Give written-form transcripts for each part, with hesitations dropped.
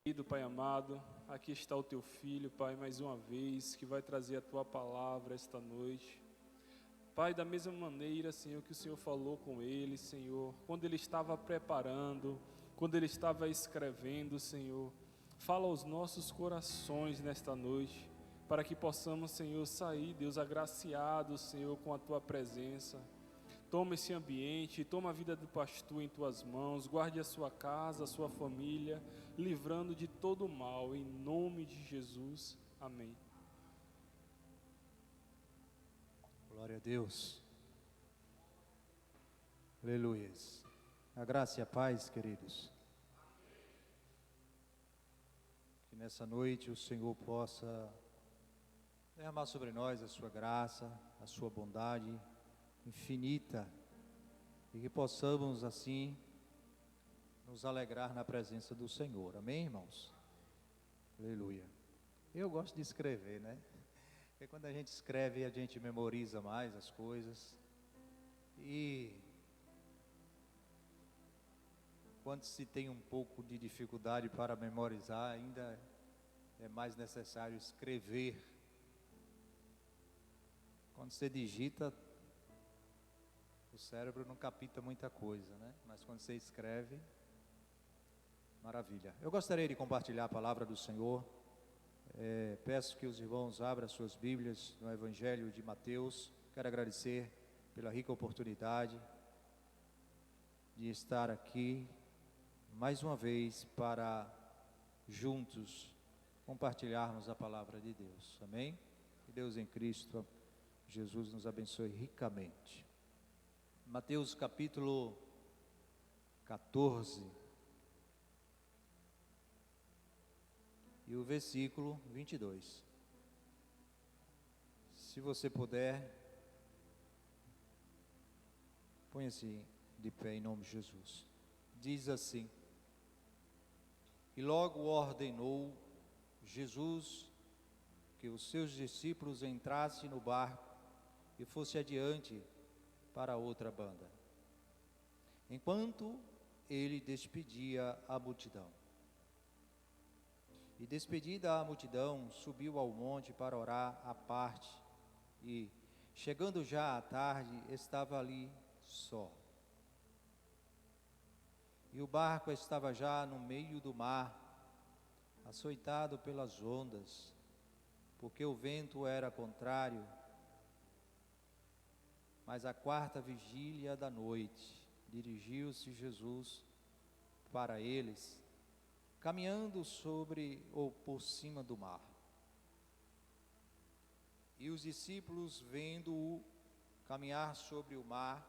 Querido Pai amado, aqui está o teu filho, Pai, mais uma vez, que vai trazer a tua palavra esta noite. Pai, da mesma maneira, Senhor, que o Senhor falou com ele, Senhor, quando ele estava preparando, quando ele estava escrevendo, Senhor, fala aos nossos corações nesta noite, para que possamos, Senhor, sair, Deus, agraciados, Senhor, com a tua presença. Toma esse ambiente, toma a vida do pastor em tuas mãos, guarde a sua casa, a sua família, livrando de todo o mal, em nome de Jesus. Amém. Glória a Deus. Aleluia. A graça e a paz, queridos. Que nessa noite o Senhor possa derramar sobre nós a sua graça, a sua bondade infinita, e que possamos assim nos alegrar na presença do Senhor. Amém, irmãos? Aleluia. Eu gosto de escrever, né? Porque quando a gente escreve, a gente memoriza mais as coisas. E quando se tem um pouco de dificuldade para memorizar, ainda é mais necessário escrever. Quando você digita, o cérebro não capta muita coisa, né? Mas quando você escreve, maravilha. Eu gostaria de compartilhar a palavra do Senhor. Peço que os irmãos abram suas Bíblias no Evangelho de Mateus. Quero agradecer pela rica oportunidade de estar aqui mais uma vez para juntos compartilharmos a palavra de Deus. Amém? Que Deus em Cristo Jesus nos abençoe ricamente. Mateus capítulo 14 e o versículo 22. Se você puder, ponha-se de pé em nome de Jesus. Diz assim: e logo ordenou Jesus que os seus discípulos entrassem no barco e fosse adiante para outra banda, enquanto ele despedia a multidão. E despedida a multidão, subiu ao monte para orar à parte, e, chegando já à tarde, estava ali só. E o barco estava já no meio do mar, açoitado pelas ondas, porque o vento era contrário. Mas à quarta vigília da noite, dirigiu-se Jesus para eles, caminhando sobre ou por cima do mar. E os discípulos, vendo-o caminhar sobre o mar,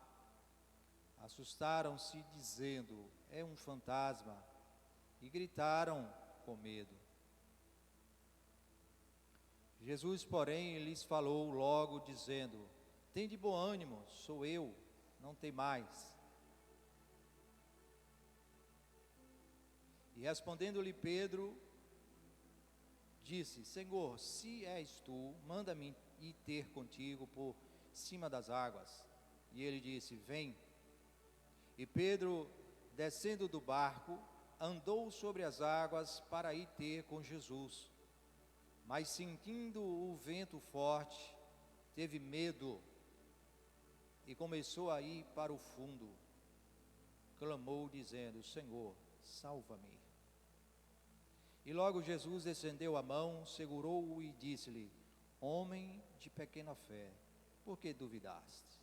assustaram-se, dizendo: é um fantasma, e gritaram com medo. Jesus, porém, lhes falou logo, dizendo: tende bom ânimo, sou eu, não temais. E respondendo-lhe Pedro, disse: Senhor, se és tu, manda-me ir ter contigo por cima das águas. E ele disse: vem. E Pedro, descendo do barco, andou sobre as águas para ir ter com Jesus. Mas sentindo o vento forte, teve medo e começou a ir para o fundo. Clamou dizendo: Senhor, salva-me. E logo Jesus estendeu a mão, segurou-o e disse-lhe: homem de pequena fé, por que duvidaste?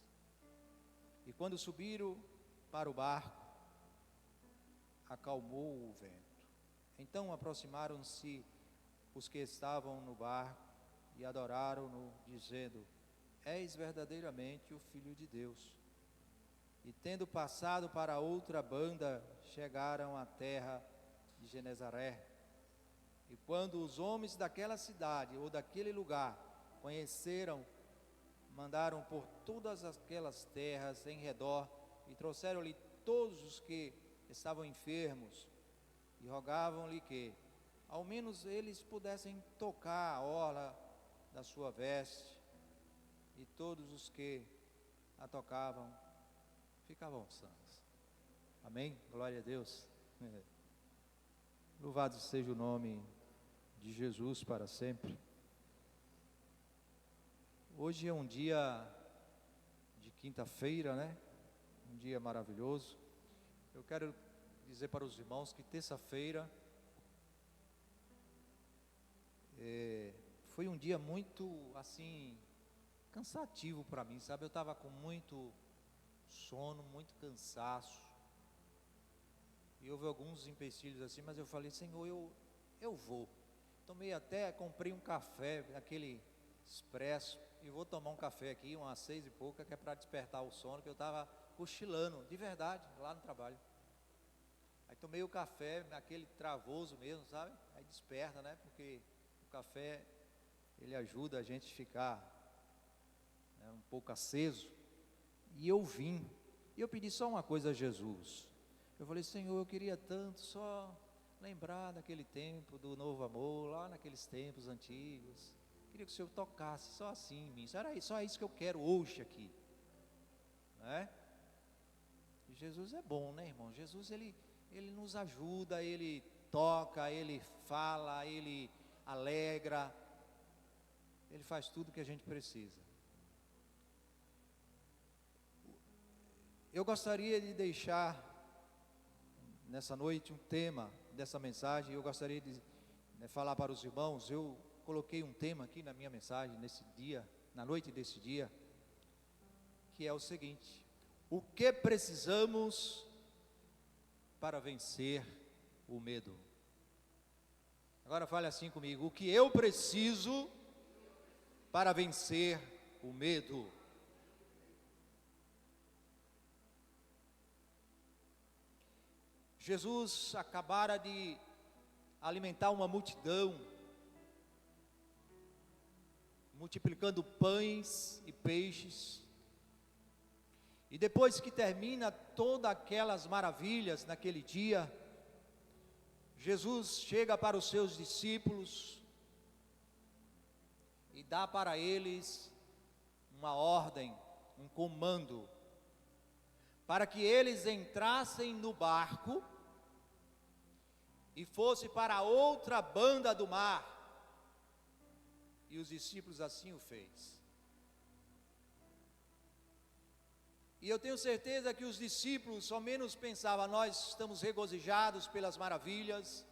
E quando subiram para o barco, acalmou o vento. Então aproximaram-se os que estavam no barco e adoraram-no, dizendo: és verdadeiramente o Filho de Deus. E tendo passado para outra banda, chegaram à terra de Genezaré. E quando os homens daquela cidade ou daquele lugar conheceram, mandaram por todas aquelas terras em redor e trouxeram-lhe todos os que estavam enfermos e rogavam-lhe que, ao menos, eles pudessem tocar a orla da sua veste. E todos os que a tocavam ficavam sãos. Amém? Glória a Deus. Louvado seja o nome de Jesus para sempre. Hoje é um dia de quinta-feira, né? Um dia maravilhoso. Eu quero dizer para os irmãos que terça-feira foi um dia muito, assim, cansativo para mim, sabe? Eu estava com muito sono, muito cansaço. E houve alguns empecilhos assim, mas eu falei, Senhor, eu vou. Comprei um café, aquele expresso, e vou tomar um café aqui, umas 6 e pouca, que é para despertar o sono, que eu estava cochilando, de verdade, lá no trabalho. Aí tomei o café, aquele travoso mesmo, sabe? Aí desperta, né? Porque o café, ele ajuda a gente a ficar, né, um pouco aceso. E eu vim, e eu pedi só uma coisa a Jesus. Eu falei, Senhor, eu queria tanto só lembrar daquele tempo do novo amor, lá naqueles tempos antigos. Queria que o Senhor tocasse só assim em mim. Era só isso que eu quero hoje aqui, né? E Jesus é bom, né, irmão? Jesus, ele nos ajuda, ele toca, ele fala, ele alegra, ele faz tudo o que a gente precisa. Eu gostaria de deixar nessa noite um tema dessa mensagem. Eu gostaria de falar para os irmãos. Eu coloquei um tema aqui na minha mensagem nesse dia, na noite desse dia, que é o seguinte: o que precisamos para vencer o medo? Agora fale assim comigo: o que eu preciso para vencer o medo? Jesus acabara de alimentar uma multidão, multiplicando pães e peixes, e depois que termina todas aquelas maravilhas naquele dia, Jesus chega para os seus discípulos e dá para eles uma ordem, um comando, para que eles entrassem no barco e fosse para outra banda do mar. E os discípulos assim o fez. E eu tenho certeza que os discípulos ao menos pensavam: nós estamos regozijados pelas maravilhas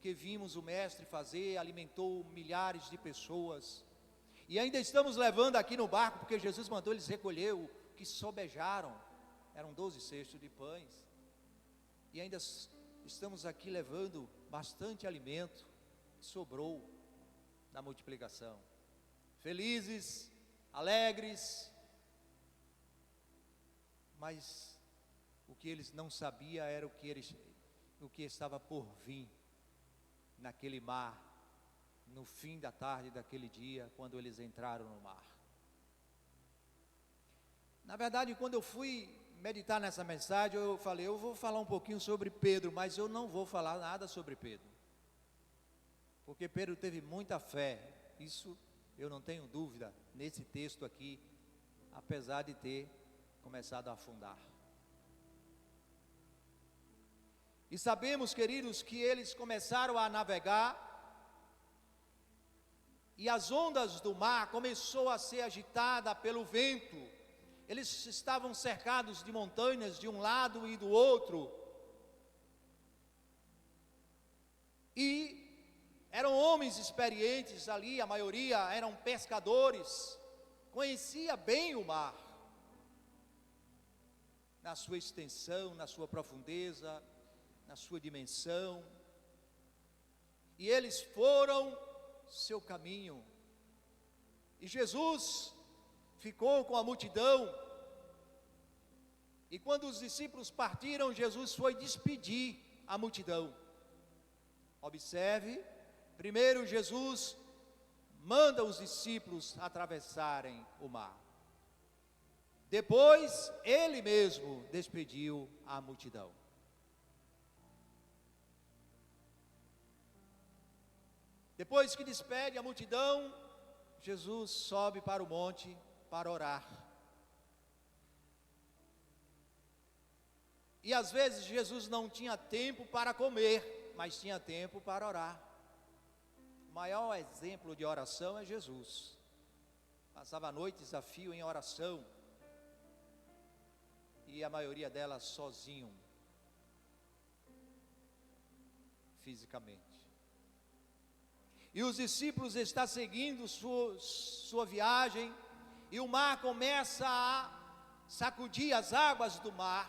que vimos o mestre fazer, alimentou milhares de pessoas, e ainda estamos levando aqui no barco, porque Jesus mandou eles recolher o que sobejaram, eram 12 cestos de pães, e ainda estamos aqui levando bastante alimento que sobrou da multiplicação. Felizes, alegres, mas o que eles não sabiam era o que estava por vir naquele mar, no fim da tarde daquele dia, quando eles entraram no mar. Na verdade, quando eu fui meditar nessa mensagem, eu falei, eu vou falar um pouquinho sobre Pedro, mas eu não vou falar nada sobre Pedro, porque Pedro teve muita fé, isso eu não tenho dúvida, nesse texto aqui, apesar de ter começado a afundar. E sabemos, queridos, que eles começaram a navegar, e as ondas do mar começou a ser agitada pelo vento. Eles estavam cercados de montanhas de um lado e do outro, e eram homens experientes ali, a maioria eram pescadores, conhecia bem o mar, na sua extensão, na sua profundeza, na sua dimensão, e eles foram seu caminho, e Jesus ficou com a multidão, e quando os discípulos partiram, Jesus foi despedir a multidão. Observe, primeiro Jesus manda os discípulos atravessarem o mar, depois ele mesmo despediu a multidão. Depois que despede a multidão, Jesus sobe para o monte para orar. E às vezes Jesus não tinha tempo para comer. mas tinha tempo para orar. O maior exemplo de oração é Jesus. Passava noites a fio em oração, e a maioria delas sozinho, fisicamente. E os discípulos estão seguindo sua viagem, e o mar começa a sacudir as águas do mar,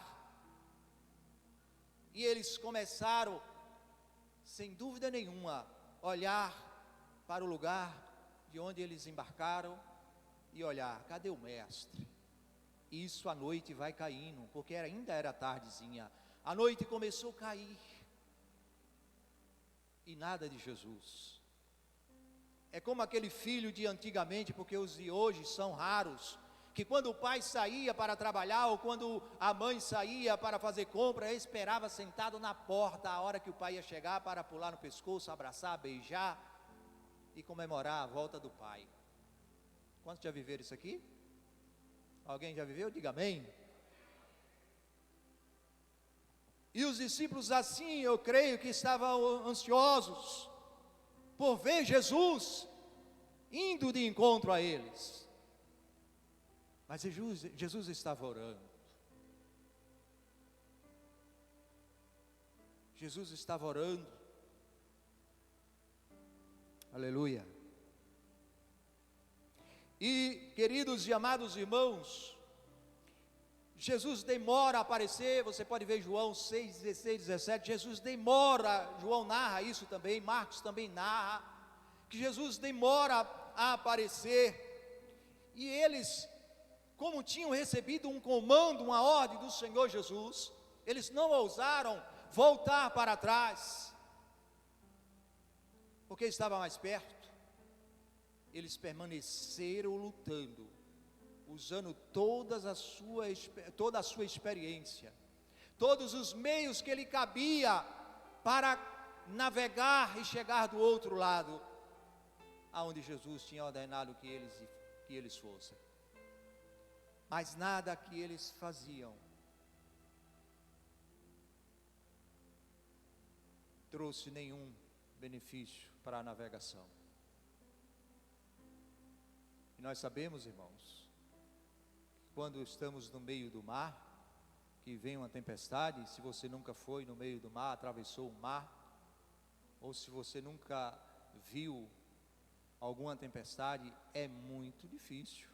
e eles começaram, sem dúvida nenhuma, olhar para o lugar de onde eles embarcaram, e olhar, cadê o mestre? Isso a noite vai caindo, porque ainda era tardezinha, a noite começou a cair, e nada de Jesus. É como aquele filho de antigamente, porque os de hoje são raros, que quando o pai saía para trabalhar, ou quando a mãe saía para fazer compra, esperava sentado na porta, a hora que o pai ia chegar, para pular no pescoço, abraçar, beijar, e comemorar a volta do pai. Quantos já viveram isso aqui? Alguém já viveu? Diga amém. E os discípulos assim, eu creio que estavam ansiosos por ver Jesus indo de encontro a eles. Mas Jesus estava orando. Jesus estava orando. Aleluia. E, queridos e amados irmãos, Jesus demora a aparecer. Você pode ver João 6, 16, 17, Jesus demora, João narra isso também, Marcos também narra, que Jesus demora a aparecer, e eles, como tinham recebido um comando, uma ordem do Senhor Jesus, eles não ousaram voltar para trás, porque estava mais perto. Eles permaneceram lutando, usando toda a sua experiência, todos os meios que lhe cabia para navegar e chegar do outro lado, aonde Jesus tinha ordenado que eles fossem. Mas nada que eles faziam trouxe nenhum benefício para a navegação. E nós sabemos, irmãos, quando estamos no meio do mar, que vem uma tempestade, se você nunca foi no meio do mar, atravessou o mar, ou se você nunca viu alguma tempestade, é muito difícil.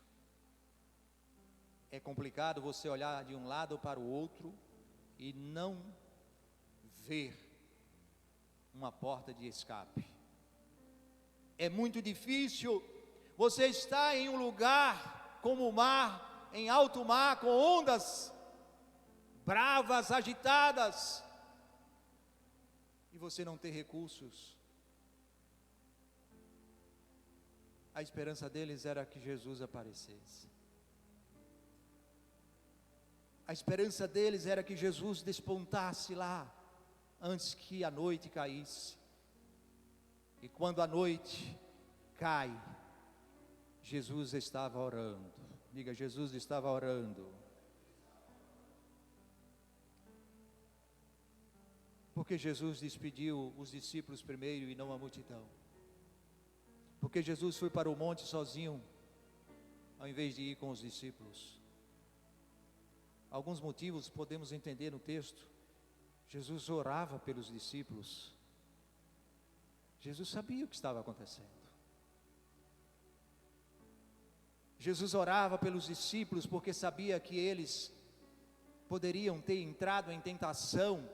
É complicado você olhar de um lado para o outro e não ver uma porta de escape. É muito difícil você estar em um lugar como o mar, em alto mar, com ondas bravas, agitadas, e você não ter recursos. A esperança deles era que Jesus aparecesse. A esperança deles era que Jesus despontasse lá, antes que a noite caísse. E quando a noite cai, Jesus estava orando. Diga, Jesus estava orando. Porque Jesus despediu os discípulos primeiro e não a multidão. Porque Jesus foi para o monte sozinho, ao invés de ir com os discípulos. Alguns motivos podemos entender no texto. Jesus orava pelos discípulos. Jesus sabia o que estava acontecendo. Jesus orava pelos discípulos porque sabia que eles poderiam ter entrado em tentação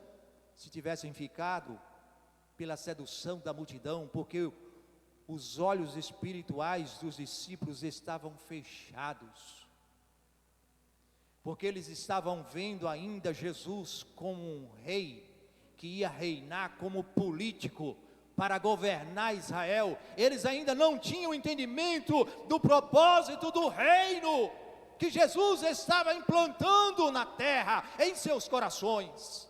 se tivessem ficado pela sedução da multidão, porque os olhos espirituais dos discípulos estavam fechados, porque eles estavam vendo ainda Jesus como um rei, que ia reinar como político, para governar Israel. Eles ainda não tinham entendimento do propósito do reino, que Jesus estava implantando na terra, em seus corações.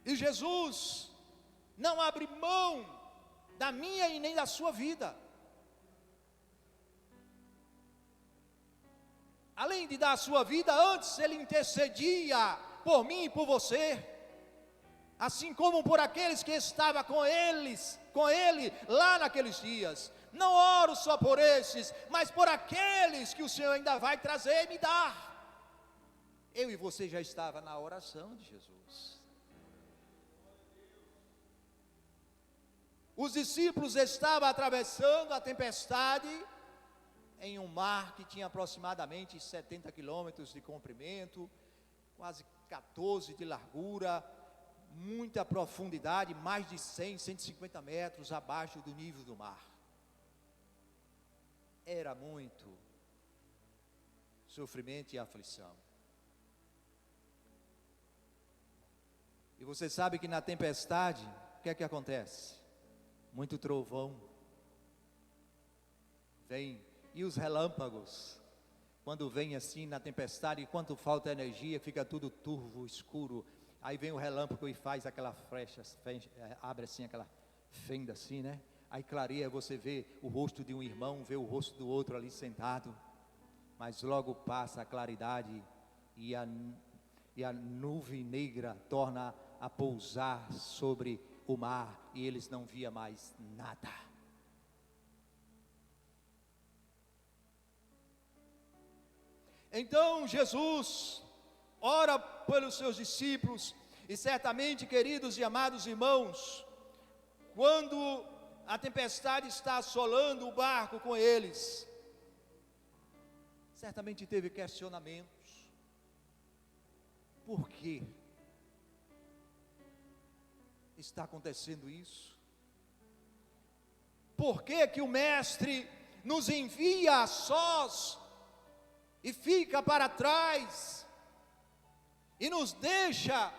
E Jesus não abre mão da minha e nem da sua vida. além de dar a sua vida, antes ele intercedia por mim e por você, assim como por aqueles que estavam com ele lá naqueles dias. Não oro só por esses, mas por aqueles que o Senhor ainda vai trazer e me dar. Eu e você já estava na oração de Jesus. Os discípulos estavam atravessando a tempestade em um mar que tinha aproximadamente 70 quilômetros de comprimento, quase 14 de largura, muita profundidade, mais de 100, 150 metros abaixo do nível do mar. Era muito sofrimento e aflição. E você sabe que na tempestade, o que é que acontece? Muito trovão. Vem, e os relâmpagos, quando vem assim na tempestade, enquanto falta energia, fica tudo turvo, escuro. Aí vem o relâmpago e faz aquela flecha, abre assim aquela fenda assim, né? Aí clareia, você vê o rosto de um irmão, vê o rosto do outro ali sentado. Mas logo passa a claridade e a nuvem negra torna a pousar sobre o mar e eles não via mais nada. Então Jesus ora pelos seus discípulos e certamente, queridos e amados irmãos, quando a tempestade está assolando o barco com eles, certamente teve questionamentos. Por quê está acontecendo isso? Por que que o Mestre nos envia sós e fica para trás e nos deixa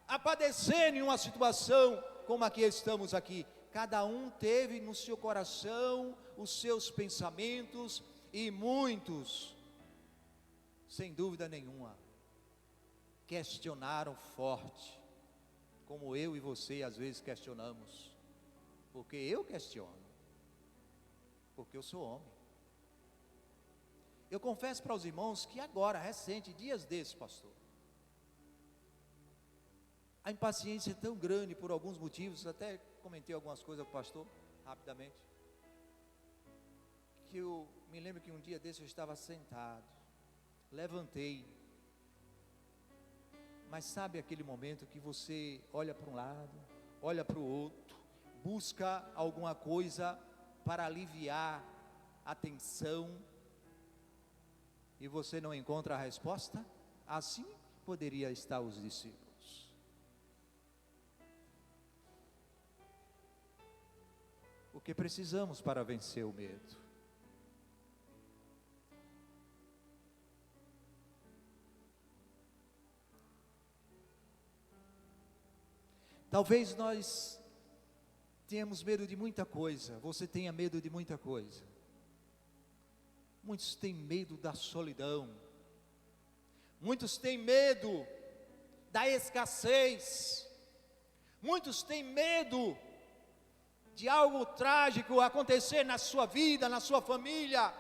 a padecer em uma situação como a que estamos aqui? Cada um teve no seu coração os seus pensamentos e muitos, sem dúvida nenhuma, questionaram forte, como eu e você às vezes questionamos, porque eu questiono, porque eu sou homem. Eu confesso para os irmãos que agora, recente, dias desses, pastor, a impaciência é tão grande por alguns motivos, até comentei algumas coisas com o pastor, rapidamente, que eu me lembro que um dia desse eu estava sentado, levantei, mas sabe aquele momento que você olha para um lado, olha para o outro, busca alguma coisa para aliviar a tensão, e você não encontra a resposta? Assim poderia estar os discípulos. O que precisamos para vencer o medo? Talvez nós tenhamos medo de muita coisa, você tenha medo de muita coisa. Muitos têm medo da solidão, muitos têm medo da escassez, muitos têm medo de algo trágico acontecer na sua vida, na sua família,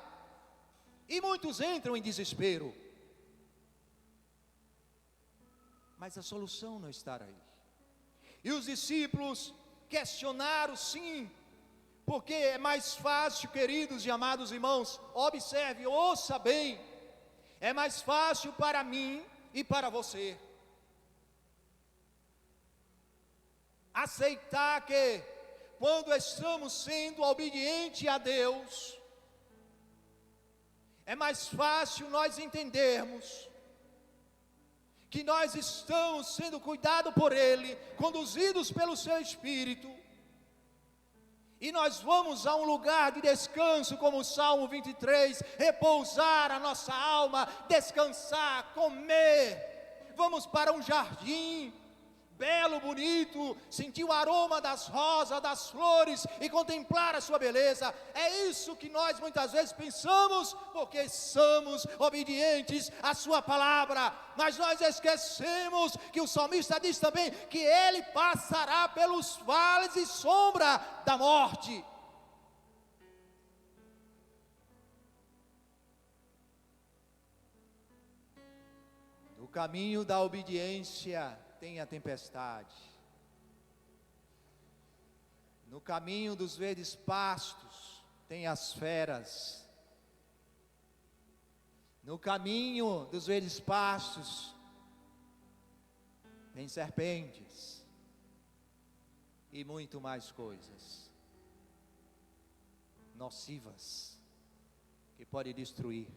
e muitos entram em desespero. Mas a solução não está aí. E os discípulos questionaram, sim, porque é mais fácil, queridos e amados irmãos, observe, ouça bem, é mais fácil para mim e para você aceitar que, quando estamos sendo obedientes a Deus, é mais fácil nós entendermos que nós estamos sendo cuidados por Ele, conduzidos pelo Seu Espírito, e nós vamos a um lugar de descanso, como o Salmo 23, repousar a nossa alma, descansar, comer, vamos para um jardim, belo, bonito, sentir o aroma das rosas, das flores, e contemplar a sua beleza. É isso que nós muitas vezes pensamos, porque somos obedientes à sua palavra, mas nós esquecemos que o salmista diz também, que ele passará pelos vales e sombra da morte. caminho da obediência tem a tempestade. No caminho dos verdes pastos tem as feras. No caminho dos verdes pastos tem serpentes e muito mais coisas nocivas que podem destruir,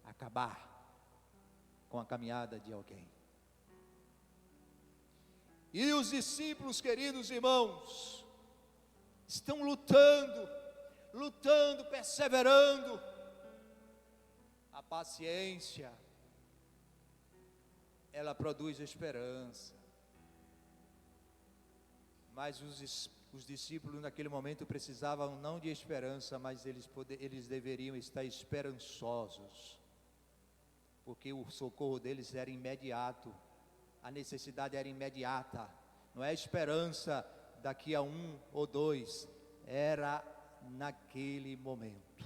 acabar com a caminhada de alguém. E os discípulos, queridos irmãos, estão lutando, perseverando. A paciência, ela produz esperança. Mas os discípulos naquele momento precisavam não de esperança, mas eles deveriam estar esperançosos, porque o socorro deles era imediato, a necessidade era imediata. Não é esperança daqui a 1 ou 2, era naquele momento.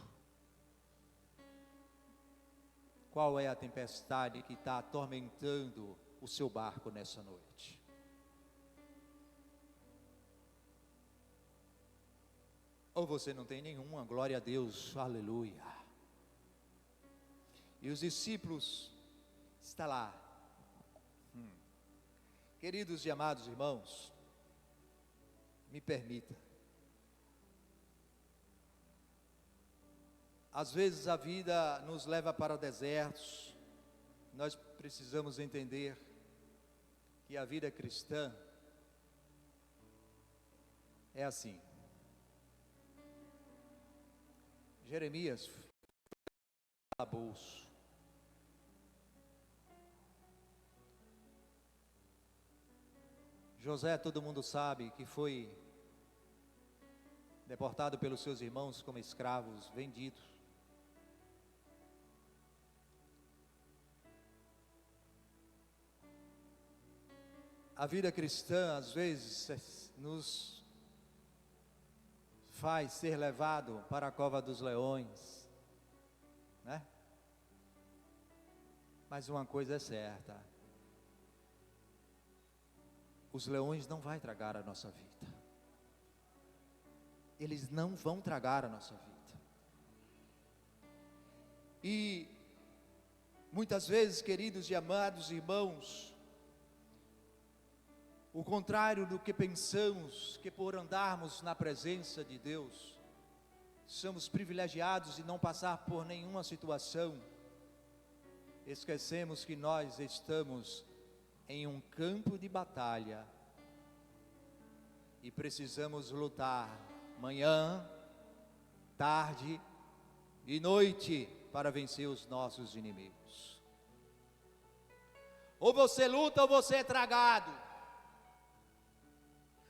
Qual é a tempestade que está atormentando o seu barco nessa noite? Ou você não tem nenhuma? Glória a Deus, aleluia. E os discípulos estão lá. Queridos e amados irmãos, me permita. Às vezes a vida nos leva para desertos. Nós precisamos entender que a vida cristã é assim. Jeremias a bolso. José, todo mundo sabe que foi deportado pelos seus irmãos como escravos, vendidos. A vida cristã, às vezes, nos faz ser levado para a cova dos leões, né? Mas uma coisa é certa: os leões não vão tragar a nossa vida. Eles não vão tragar a nossa vida. E muitas vezes, queridos e amados irmãos, o contrário do que pensamos, que por andarmos na presença de Deus, somos privilegiados e não passar por nenhuma situação, esquecemos que nós estamos em um campo de batalha e precisamos lutar manhã, tarde e noite para vencer os nossos inimigos. Ou você luta ou você é tragado.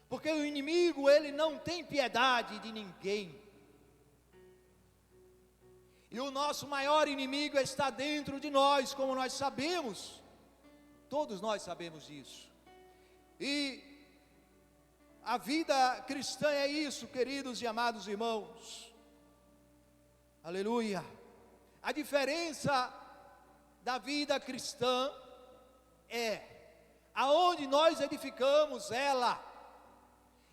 Porque o inimigo, ele não tem piedade de ninguém. E o nosso maior inimigo está dentro de nós, como nós sabemos. Todos nós sabemos disso. E a vida cristã é isso, queridos e amados irmãos. Aleluia. A diferença da vida cristã é aonde nós edificamos ela.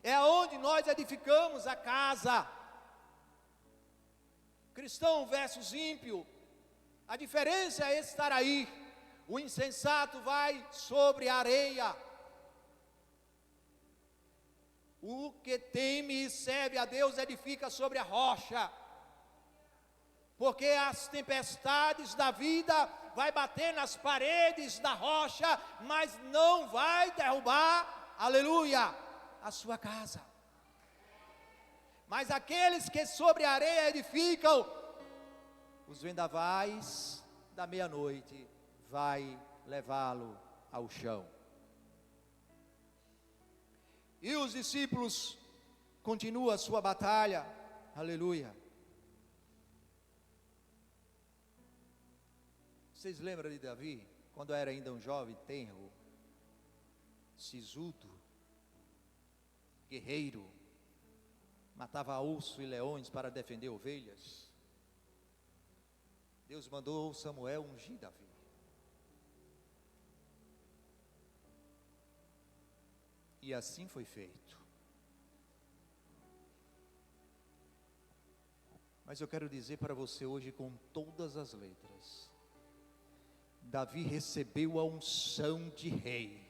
É aonde nós edificamos a casa. Cristão versus ímpio, a diferença é estar aí. O insensato vai sobre a areia. O que teme e serve a Deus edifica sobre a rocha. Porque as tempestades da vida vai bater nas paredes da rocha, mas não vai derrubar, aleluia, a sua casa. Mas aqueles que sobre a areia edificam, os vendavais da meia-noite vai levá-lo ao chão. E os discípulos continuam a sua batalha, aleluia. Vocês lembram de Davi, quando era ainda um jovem tenro, sisudo, guerreiro, matava urso e leões para defender ovelhas? Deus mandou Samuel ungir Davi. E assim foi feito. Mas eu quero dizer para você hoje com todas as letras: Davi recebeu a unção de rei.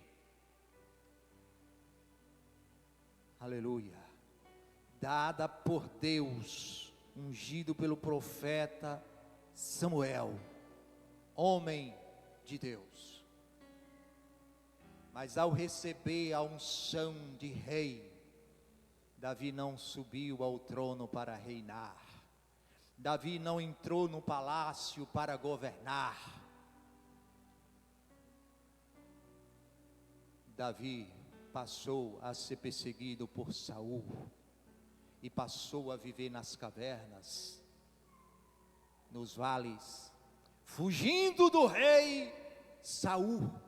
Aleluia. Dada por Deus, ungido pelo profeta Samuel, homem de Deus. Mas ao receber a unção de rei, Davi não subiu ao trono para reinar. Davi não entrou no palácio para governar. Davi passou a ser perseguido por Saul e passou a viver nas cavernas, nos vales, fugindo do rei Saul.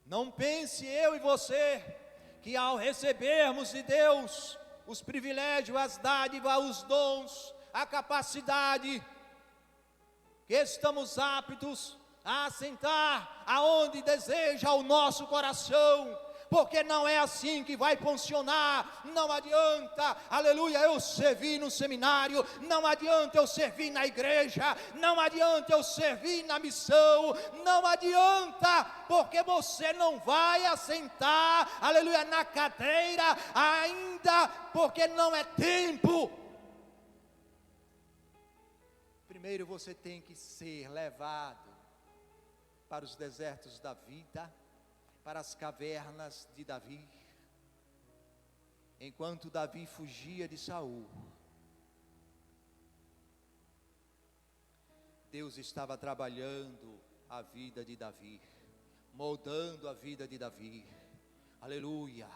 Não pense eu e você que ao recebermos de Deus os privilégios, as dádivas, os dons, a capacidade, que estamos aptos a assentar aonde deseja o nosso coração, porque não é assim que vai funcionar. Não adianta, aleluia, eu servir no seminário, não adianta eu servir na igreja, não adianta eu servir na missão, não adianta, porque você não vai assentar, aleluia, na cadeira ainda, porque não é tempo. Primeiro você tem que ser levado para os desertos da vida, para as cavernas de Davi. Enquanto Davi fugia de Saul, Deus estava trabalhando a vida de Davi, moldando a vida de Davi, aleluia,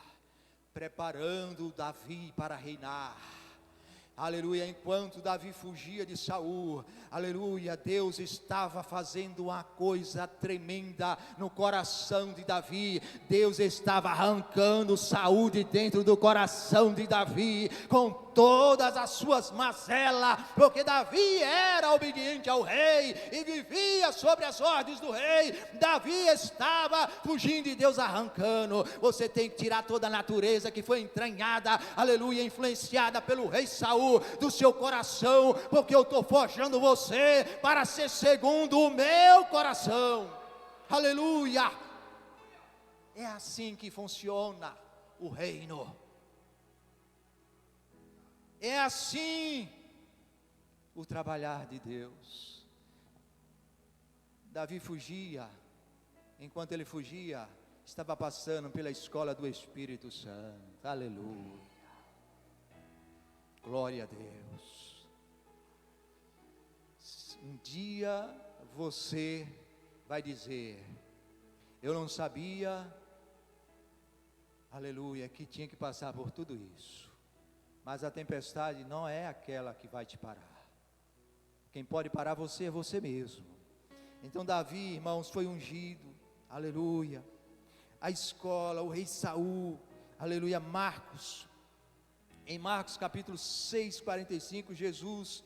preparando Davi para reinar. Aleluia, enquanto Davi fugia de Saul, aleluia, Deus estava fazendo uma coisa tremenda no coração de Davi. Deus estava arrancando Saul de dentro do coração de Davi, com todas as suas mazelas, porque Davi era obediente ao rei, e vivia sobre as ordens do rei. Davi estava fugindo e Deus arrancando. Você tem que tirar toda a natureza que foi entranhada, aleluia, influenciada pelo rei Saul, do seu coração, porque eu estou forjando você para ser segundo o meu coração, aleluia. É assim que funciona o reino, é assim o trabalhar de Deus. Davi fugia, enquanto ele fugia, estava passando pela escola do Espírito Santo, aleluia. Glória a Deus. Um dia você vai dizer: eu não sabia, aleluia, que tinha que passar por tudo isso. Mas a tempestade não é aquela que vai te parar. Quem pode parar você é você mesmo. Então Davi, irmãos, foi ungido, aleluia. A escola, o rei Saul, aleluia. Em Marcos capítulo 6, 45, Jesus,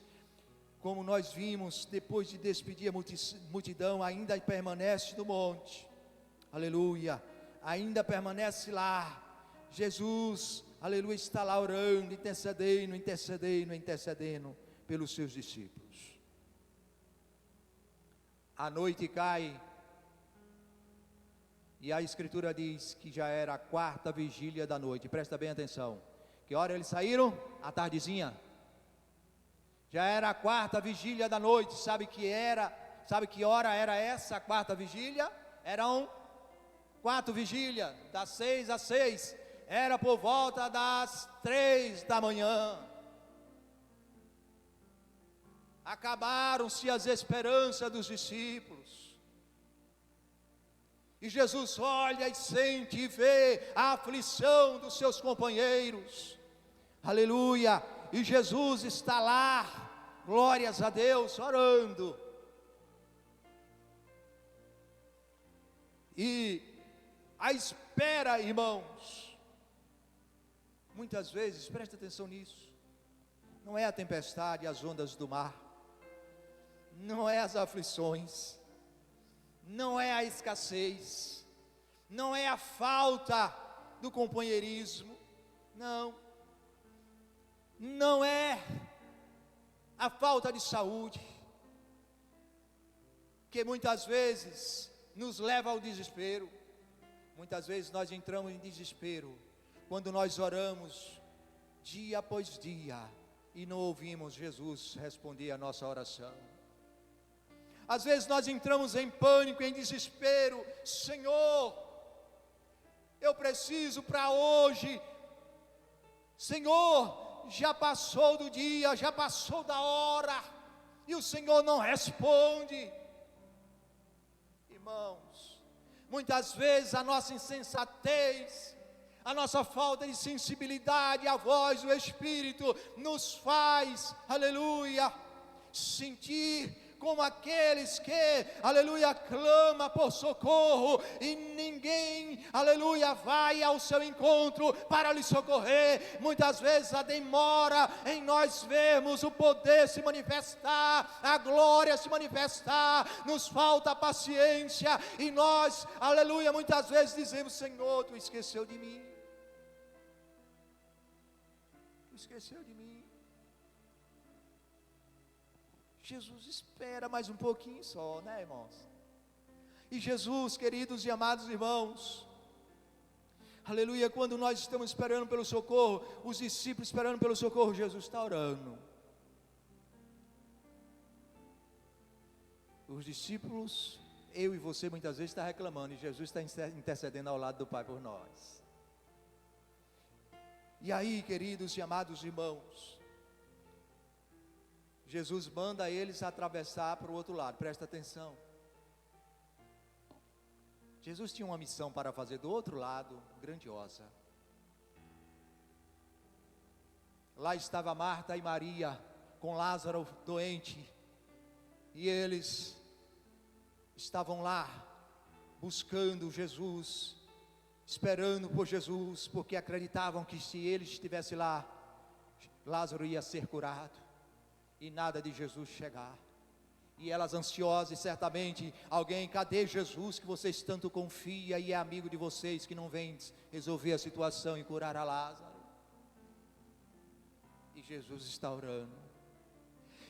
como nós vimos, depois de despedir a multidão, ainda permanece no monte, aleluia, ainda permanece lá. Jesus, aleluia, está lá orando, intercedendo pelos seus discípulos. A noite cai, e a Escritura diz que já era a 4ª vigília da noite. Presta bem atenção. Que hora eles saíram? À tardezinha. Já era a 4ª vigília da noite. Sabe que hora era essa 4ª vigília? Eram 4 vigílias, das 6 às 6. Era por volta das 3 da manhã. Acabaram-se as esperanças dos discípulos. E Jesus olha e sente e vê a aflição dos seus companheiros, aleluia, e Jesus está lá, glórias a Deus, orando, e a espera, irmãos, muitas vezes, presta atenção nisso, não é a tempestade, as ondas do mar, não é as aflições, não é a escassez, não é a falta do companheirismo, não é a falta de saúde, que muitas vezes nos leva ao desespero. Muitas vezes nós entramos em desespero quando nós oramos dia após dia e não ouvimos Jesus responder a nossa oração. Às vezes nós entramos em pânico, em desespero. Senhor, eu preciso para hoje. Senhor, já passou do dia, já passou da hora, e o Senhor não responde. Irmãos, muitas vezes a nossa insensatez, a nossa falta de sensibilidade à voz do Espírito nos faz, aleluia, sentir como aqueles que, aleluia, clama por socorro e ninguém, aleluia, vai ao seu encontro para lhe socorrer. Muitas vezes a demora em nós vermos o poder se manifestar, a glória se manifestar, nos falta paciência e nós, aleluia, muitas vezes dizemos: Senhor, Tu esqueceu de mim, Tu esqueceu de mim. Jesus espera mais um pouquinho só, né, irmãos? E Jesus, queridos e amados irmãos, aleluia, quando nós estamos esperando pelo socorro, os discípulos esperando pelo socorro, Jesus está orando. Os discípulos, eu e você muitas vezes está reclamando, e Jesus está intercedendo ao lado do Pai por nós. E aí, queridos e amados irmãos, Jesus manda eles atravessar para o outro lado, presta atenção. Jesus tinha uma missão para fazer do outro lado, grandiosa. Lá estava Marta e Maria, com Lázaro doente, e eles estavam lá, buscando Jesus, esperando por Jesus, porque acreditavam que se ele estivesse lá, Lázaro ia ser curado. E nada de Jesus chegar. E elas ansiosas, e certamente alguém: cadê Jesus que vocês tanto confiam e é amigo de vocês, que não vem resolver a situação e curar a Lázaro? E Jesus está orando.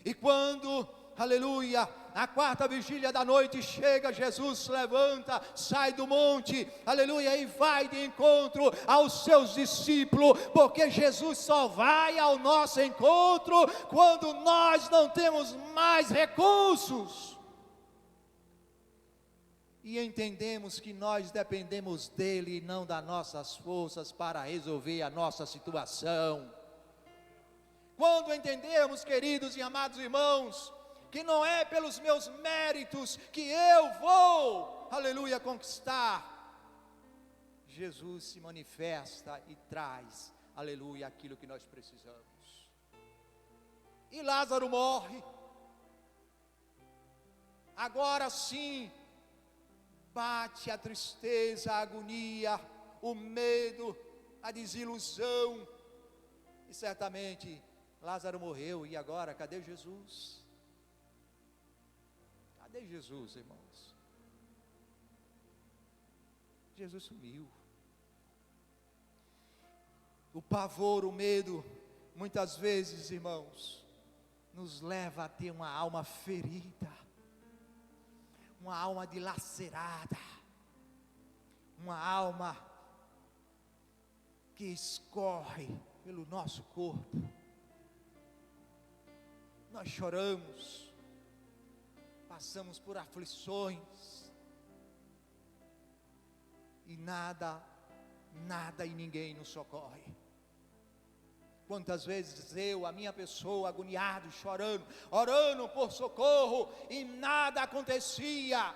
E quando, aleluia, a quarta vigília da noite chega, Jesus se levanta, sai do monte, aleluia, e vai de encontro aos seus discípulos, porque Jesus só vai ao nosso encontro quando nós não temos mais recursos. E entendemos que nós dependemos dele e não das nossas forças para resolver a nossa situação. Quando entendemos, queridos e amados irmãos, que não é pelos meus méritos que eu vou, aleluia, conquistar, Jesus se manifesta e traz, aleluia, aquilo que nós precisamos. E Lázaro morre. Agora sim, bate a tristeza, a agonia, o medo, a desilusão, e certamente Lázaro morreu, e agora, cadê Jesus? Cadê Jesus, irmãos? Jesus sumiu. O pavor, o medo, muitas vezes, irmãos, nos leva a ter uma alma ferida, uma alma dilacerada, uma alma que escorre pelo nosso corpo. Nós choramos, passamos por aflições, e nada e ninguém nos socorre. Quantas vezes eu, a minha pessoa, agoniado, chorando, orando por socorro, e nada acontecia.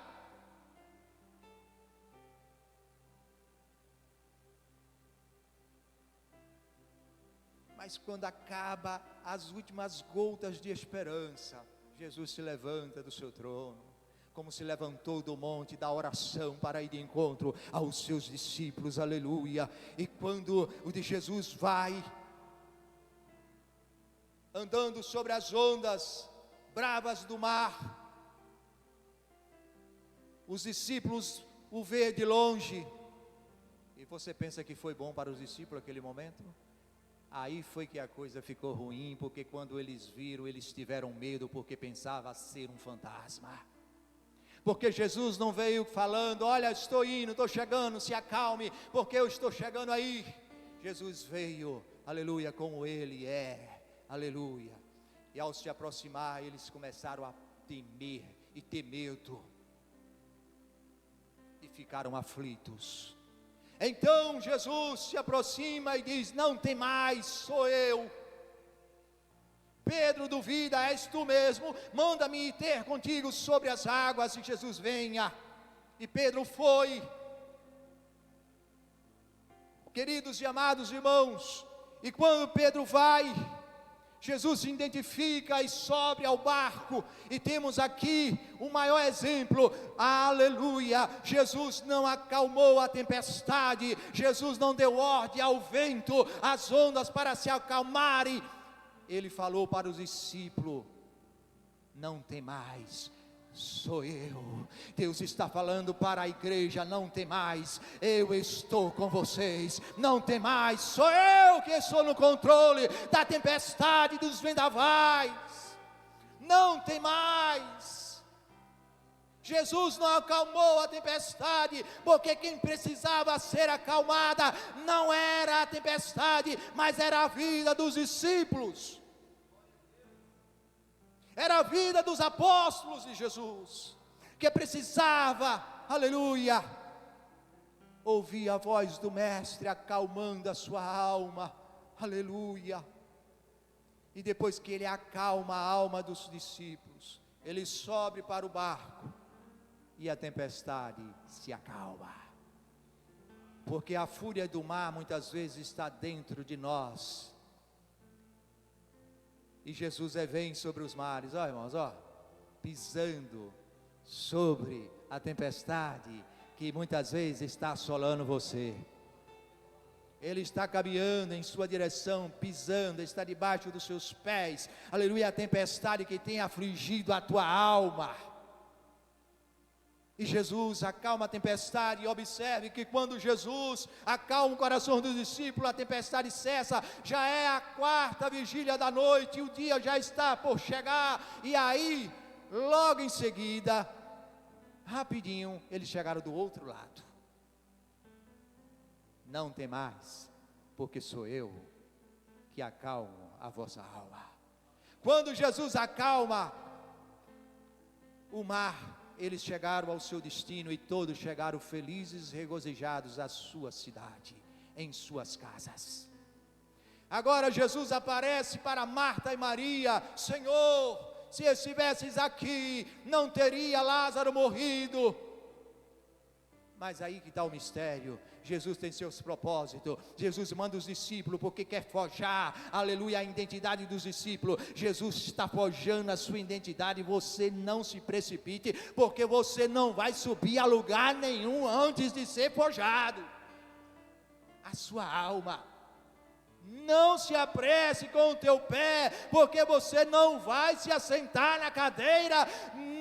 Mas quando acaba as últimas gotas de esperança, Jesus se levanta do seu trono, como se levantou do monte da oração para ir de encontro aos seus discípulos, aleluia. E quando o de Jesus vai andando sobre as ondas bravas do mar, os discípulos o vê de longe, E você pensa que foi bom para os discípulos aquele momento? Aí foi que a coisa ficou ruim, porque quando eles viram, eles tiveram medo, porque pensava ser um fantasma. Porque Jesus não veio falando: olha, estou indo, estou chegando, se acalme, porque eu estou chegando aí. Jesus veio, aleluia, como Ele é, aleluia. E ao se aproximar, eles começaram a temer e ter medo, e ficaram aflitos. Então Jesus se aproxima e diz: não tem mais, sou eu. Pedro duvida: és tu mesmo? Manda-me ir ter contigo sobre as águas. E Jesus: venha. E Pedro foi. Queridos e amados irmãos, e quando Pedro vai, Jesus se identifica e sobe ao barco, e temos aqui o maior exemplo, aleluia. Jesus não acalmou a tempestade, Jesus não deu ordem ao vento, às ondas para se acalmarem. Ele falou para os discípulos: não tem mais, sou eu. Deus está falando para a igreja: não tem mais, eu estou com vocês. Não tem mais, sou eu que estou no controle da tempestade, dos vendavais. Não tem mais. Jesus não acalmou a tempestade, porque quem precisava ser acalmada não era a tempestade, mas era a vida dos discípulos. Era a vida dos apóstolos de Jesus, que precisava, aleluia, ouvir a voz do Mestre acalmando a sua alma, aleluia. E depois que ele acalma a alma dos discípulos, ele sobe para o barco, e a tempestade se acalma. Porque a fúria do mar muitas vezes está dentro de nós. E Jesus vem sobre os mares, ó irmãos, ó, pisando sobre a tempestade que muitas vezes está assolando você. Ele está caminhando em sua direção, pisando, está debaixo dos seus pés, aleluia, a tempestade que tem afligido a tua alma. E Jesus acalma a tempestade, e observe que quando Jesus acalma o coração dos discípulos, a tempestade cessa. Já é a 4ª vigília da noite, e o dia já está por chegar. E aí, logo em seguida, rapidinho, eles chegaram do outro lado. Não tem mais, porque sou eu que acalmo a vossa alma. Quando Jesus acalma o mar, eles chegaram ao seu destino, e todos chegaram felizes, regozijados à sua cidade, em suas casas. Agora Jesus aparece para Marta e Maria: Senhor, se estivesses aqui, não teria Lázaro morrido. Mas aí que está o mistério. Jesus tem seus propósitos. Jesus manda os discípulos porque quer forjar, aleluia, a identidade dos discípulos. Jesus está forjando a sua identidade. Você não se precipite, porque você não vai subir a lugar nenhum antes de ser forjado. A sua alma. Não se apresse com o teu pé, porque você não vai se assentar na cadeira,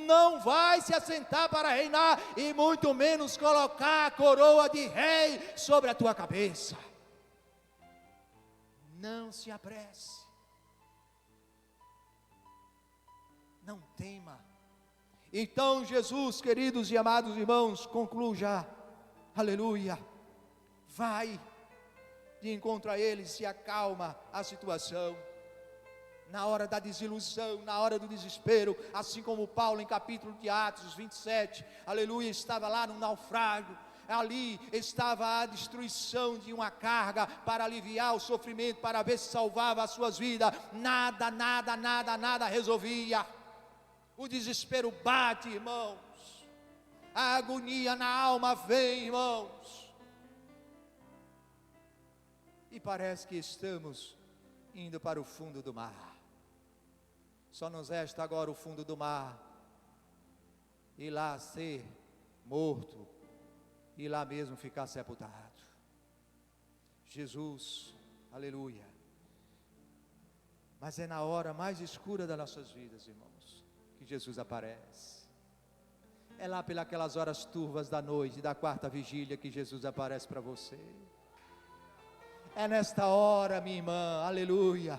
não vai se assentar para reinar, e muito menos colocar a coroa de rei sobre a tua cabeça. Não se apresse, não tema. Então Jesus, queridos e amados irmãos, conclui já, aleluia, vai de encontro a eles, se acalma a situação. Na hora da desilusão, na hora do desespero, assim como Paulo em capítulo de Atos 27, aleluia, estava lá no naufrágio, ali estava a destruição de uma carga para aliviar o sofrimento, para ver se salvava as suas vidas. Nada resolvia. O desespero bate, irmãos, a agonia na alma vem, irmãos, e parece que estamos indo para o fundo do mar. Só nos resta agora o fundo do mar, e lá ser morto, e lá mesmo ficar sepultado. Jesus, aleluia. Mas é na hora mais escura das nossas vidas, irmãos, que Jesus aparece. É lá pelas horas turvas da noite, da quarta vigília, que Jesus aparece para você. É nesta hora, minha irmã, aleluia.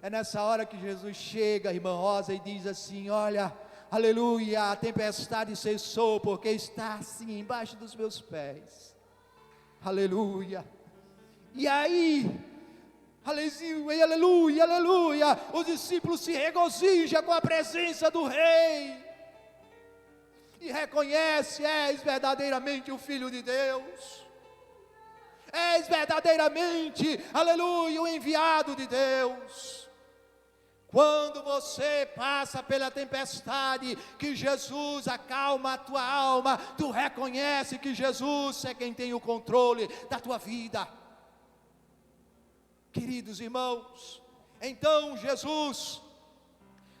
É nessa hora que Jesus chega, irmã Rosa, e diz assim: olha, aleluia, a tempestade cessou, porque está assim embaixo dos meus pés. Aleluia. E aí, aleluia, aleluia, aleluia, os discípulos se regozijam com a presença do Rei, e reconhece: és verdadeiramente o Filho de Deus, és verdadeiramente, aleluia, o enviado de Deus. Quando você passa pela tempestade, que Jesus acalma a tua alma, tu reconhece que Jesus é quem tem o controle da tua vida. Queridos irmãos, então Jesus,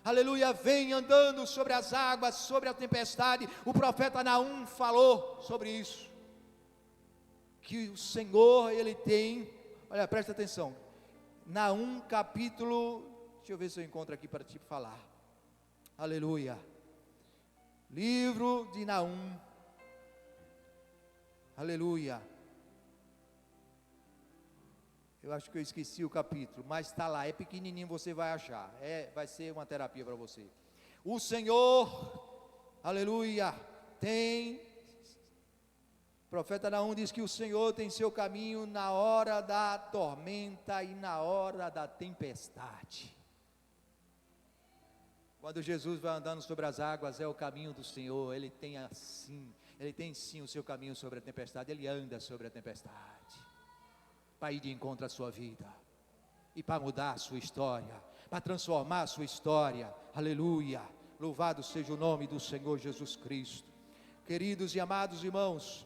aleluia, vem andando sobre as águas, sobre a tempestade. O profeta Naum falou sobre isso, que o Senhor, Ele tem, olha, presta atenção, Naum capítulo, deixa eu ver se eu encontro aqui para te falar, aleluia, livro de Naum, aleluia, eu acho que eu esqueci o capítulo, mas está lá, é pequenininho, você vai achar, vai ser uma terapia para você. O Senhor, aleluia, tem, o profeta Naum diz que o Senhor tem seu caminho na hora da tormenta e na hora da tempestade. Quando Jesus vai andando sobre as águas, é o caminho do Senhor. Ele tem sim o seu caminho sobre a tempestade. Ele anda sobre a tempestade, para ir de encontro à sua vida, e para mudar a sua história, para transformar a sua história, aleluia, louvado seja o nome do Senhor Jesus Cristo. Queridos e amados irmãos,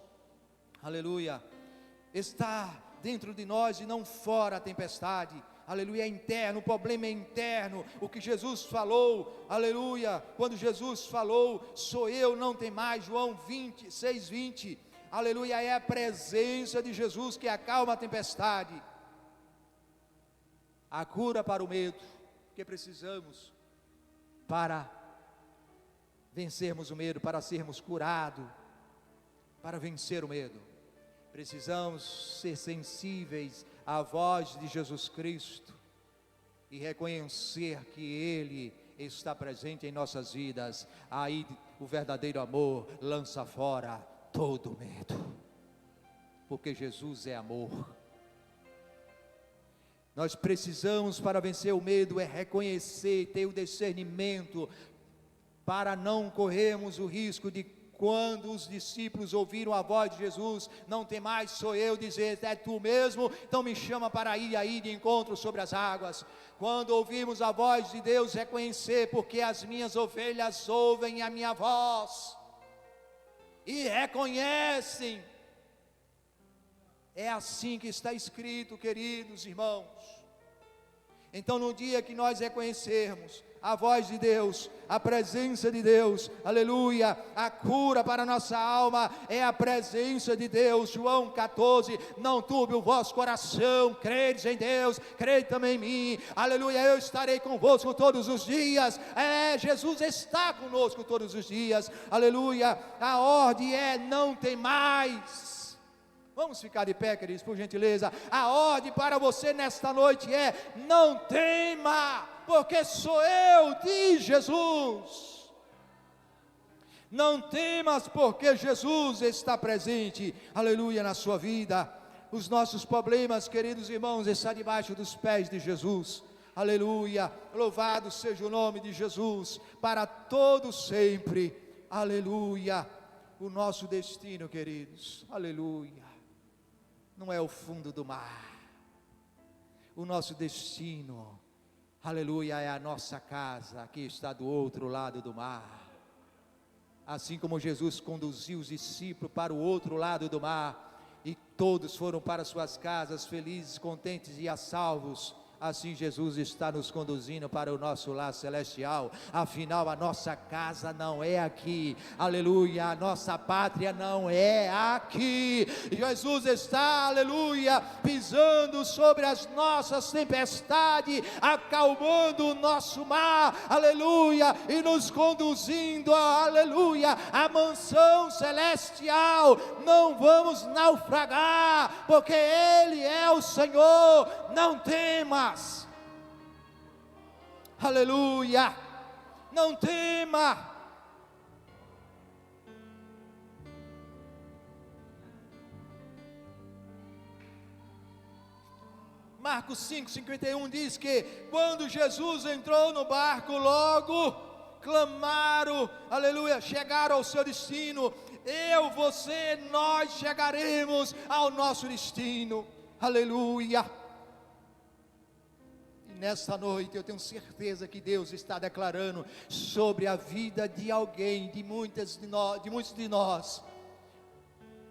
aleluia, está dentro de nós e não fora a tempestade, aleluia, é interno, o problema é interno. O que Jesus falou, aleluia, quando Jesus falou, sou eu, não tem mais, João 6:20, aleluia, é a presença de Jesus que acalma a tempestade, a cura para o medo, que precisamos para vencermos o medo, para sermos curados, para vencer o medo, precisamos ser sensíveis à voz de Jesus Cristo, e reconhecer que Ele está presente em nossas vidas. Aí o verdadeiro amor lança fora todo medo, porque Jesus é amor. Nós precisamos, para vencer o medo, reconhecer, ter o discernimento, para não corrermos o risco de, quando os discípulos ouviram a voz de Jesus, não tem mais, sou eu, dizer, é tu mesmo, então me chama para ir aí de encontro sobre as águas. Quando ouvimos a voz de Deus, reconhecer, porque as minhas ovelhas ouvem a minha voz e reconhecem. É assim que está escrito, queridos irmãos. Então, no dia que nós reconhecermos a voz de Deus, a presença de Deus, aleluia, a cura para a nossa alma é a presença de Deus. João 14, não turbe o vosso coração, credes em Deus, crede também em mim, aleluia, eu estarei convosco todos os dias. Jesus está conosco todos os dias, aleluia. A ordem é: não tem mais. Vamos ficar de pé, queridos, por gentileza. A ordem para você nesta noite é: não tema, porque sou eu, diz Jesus. Não temas, porque Jesus está presente, aleluia, na sua vida. Os nossos problemas, queridos irmãos, estão debaixo dos pés de Jesus, aleluia. Louvado seja o nome de Jesus, para todo sempre, aleluia. O nosso destino, queridos, aleluia, não é o fundo do mar. O nosso destino, aleluia, é a nossa casa, que está do outro lado do mar. Assim como Jesus conduziu os discípulos para o outro lado do mar, e todos foram para suas casas felizes, contentes e a salvos, assim Jesus está nos conduzindo para o nosso lar celestial. Afinal, a nossa casa não é aqui, aleluia, a nossa pátria não é aqui. Jesus está, aleluia, pisando sobre as nossas tempestades, acalmando o nosso mar, aleluia, e nos conduzindo, aleluia, à mansão celestial. Não vamos naufragar, porque Ele é o Senhor. Não temas, aleluia, não tema. Marcos 5:51 diz que quando Jesus entrou no barco, logo clamaram, aleluia, chegaram ao seu destino. Eu, você, nós chegaremos ao nosso destino, aleluia. E nessa noite eu tenho certeza que Deus está declarando sobre a vida de alguém, de muitos de nós.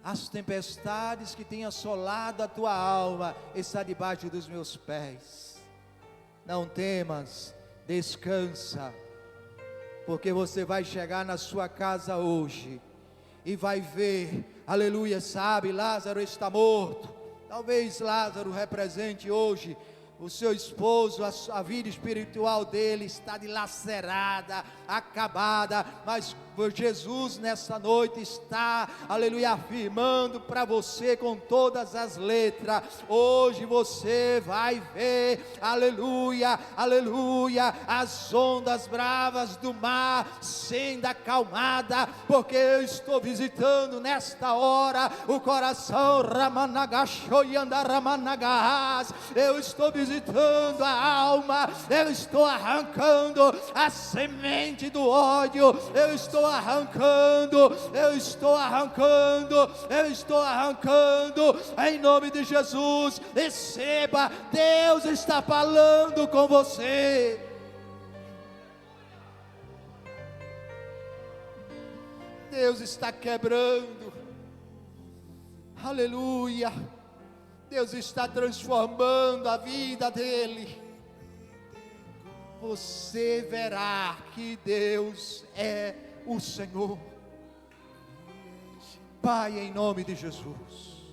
As tempestades que têm assolado a tua alma está debaixo dos meus pés. Não temas, descansa, porque você vai chegar na sua casa hoje e vai ver, aleluia, sabe, Lázaro está morto. Talvez Lázaro represente hoje o seu esposo, a vida espiritual dele está dilacerada, acabada, mas Jesus nessa noite está, aleluia, afirmando para você com todas as letras: hoje você vai ver, aleluia, aleluia, as ondas bravas do mar sendo acalmada, porque eu estou visitando nesta hora o coração Ramanagachoyandaramanagas. Eu estou visitando a alma, eu estou arrancando a semente do ódio, eu estou arrancando, em nome de Jesus. Receba, Deus está falando com você. Deus está quebrando, aleluia. Deus está transformando a vida dele. Você verá que Deus é o Senhor. Pai, em nome de Jesus,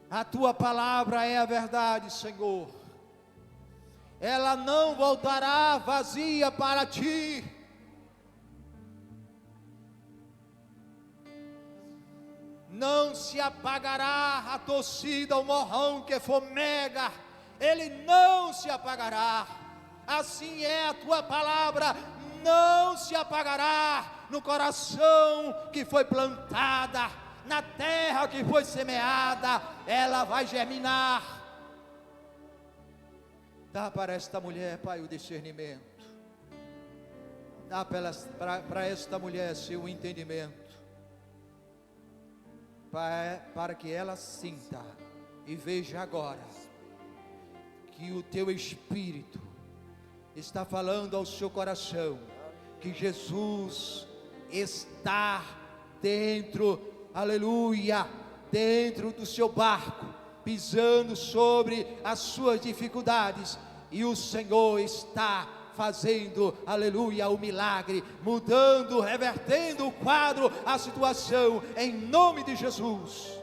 a tua palavra é a verdade, Senhor. Ela não voltará vazia para ti. Não se apagará a torcida, o morrão que fomega, ele não se apagará. Assim é a tua palavra, não se apagará no coração que foi plantada, na terra que foi semeada, ela vai germinar. Dá para esta mulher, Pai, o discernimento. Dá para esta mulher, Senhor, o entendimento, para que ela sinta e veja agora que o teu Espírito está falando ao seu coração, que Jesus está dentro, aleluia, dentro do seu barco, pisando sobre as suas dificuldades, e o Senhor está fazendo, aleluia, o milagre, mudando, revertendo o quadro, a situação, em nome de Jesus.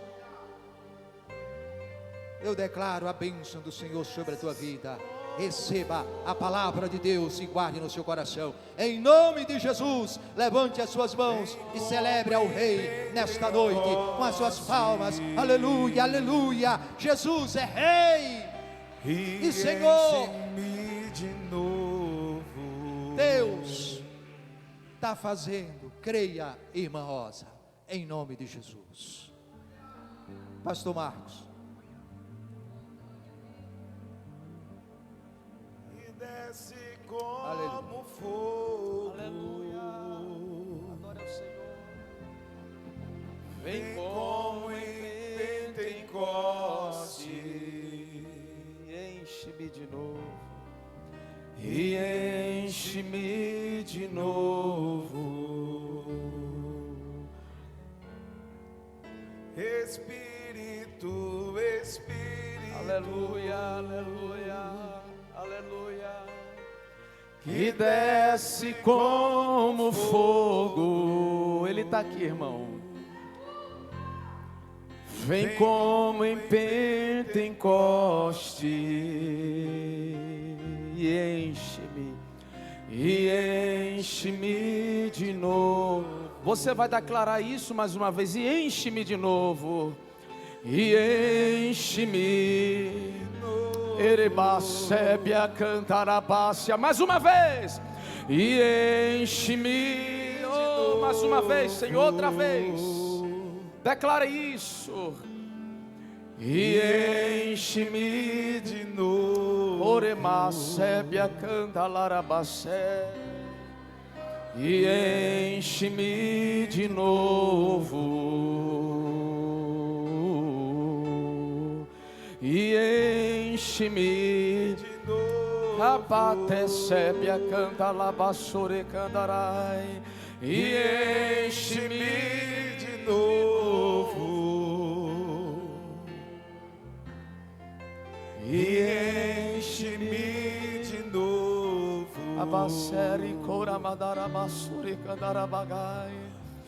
Eu declaro a bênção do Senhor sobre a tua vida. Receba a palavra de Deus e guarde no seu coração, em nome de Jesus. Levante as suas mãos e celebre ao Rei nesta noite com as suas palmas, aleluia, aleluia. Jesus é Rei e Senhor. Deus está fazendo, creia, irmã Rosa, em nome de Jesus. Pastor Marcos. E desce como fogo. Aleluia. Adora ao Senhor. Vem como em Pentecoste. Enche-me de novo. E enche-me de novo. Espírito, Espírito Aleluia, aleluia, aleluia. Que desce como fogo. Ele está aqui, irmão. Vem como em Pentecoste e enche-me de novo. Você vai declarar isso mais uma vez, e enche-me de novo, e enche-me. Erebacébia cantarabácia, mais uma vez, e enche-me, oh, mais uma vez, Senhor, outra vez, declara isso, e enche-me de novo. Oremacébia cantalarabacé, e enche-me de novo, e enche-me de novo. Abatecébia cantalabassore candarai, e enche-me de novo, e enche-me de novo. Abasseri coramadarabassuri candarabagai,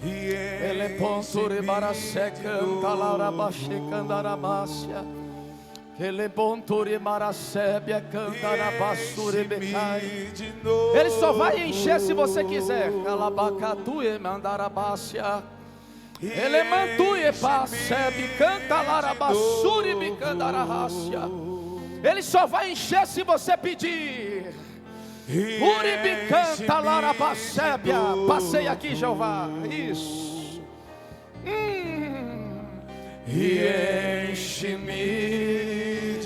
ele ponture baracé cantalarabaxe candaramácia, ele ponture maracébia cantarabassuri becai. Ele só vai encher se você quiser. Calabacatue mandarabácia, ele mantue passebe cantalarabassuri bicandarahássia. Ele só vai encher se você pedir. Uribicanta larabacébia. Passei aqui, Jeová. Isso. E enche-me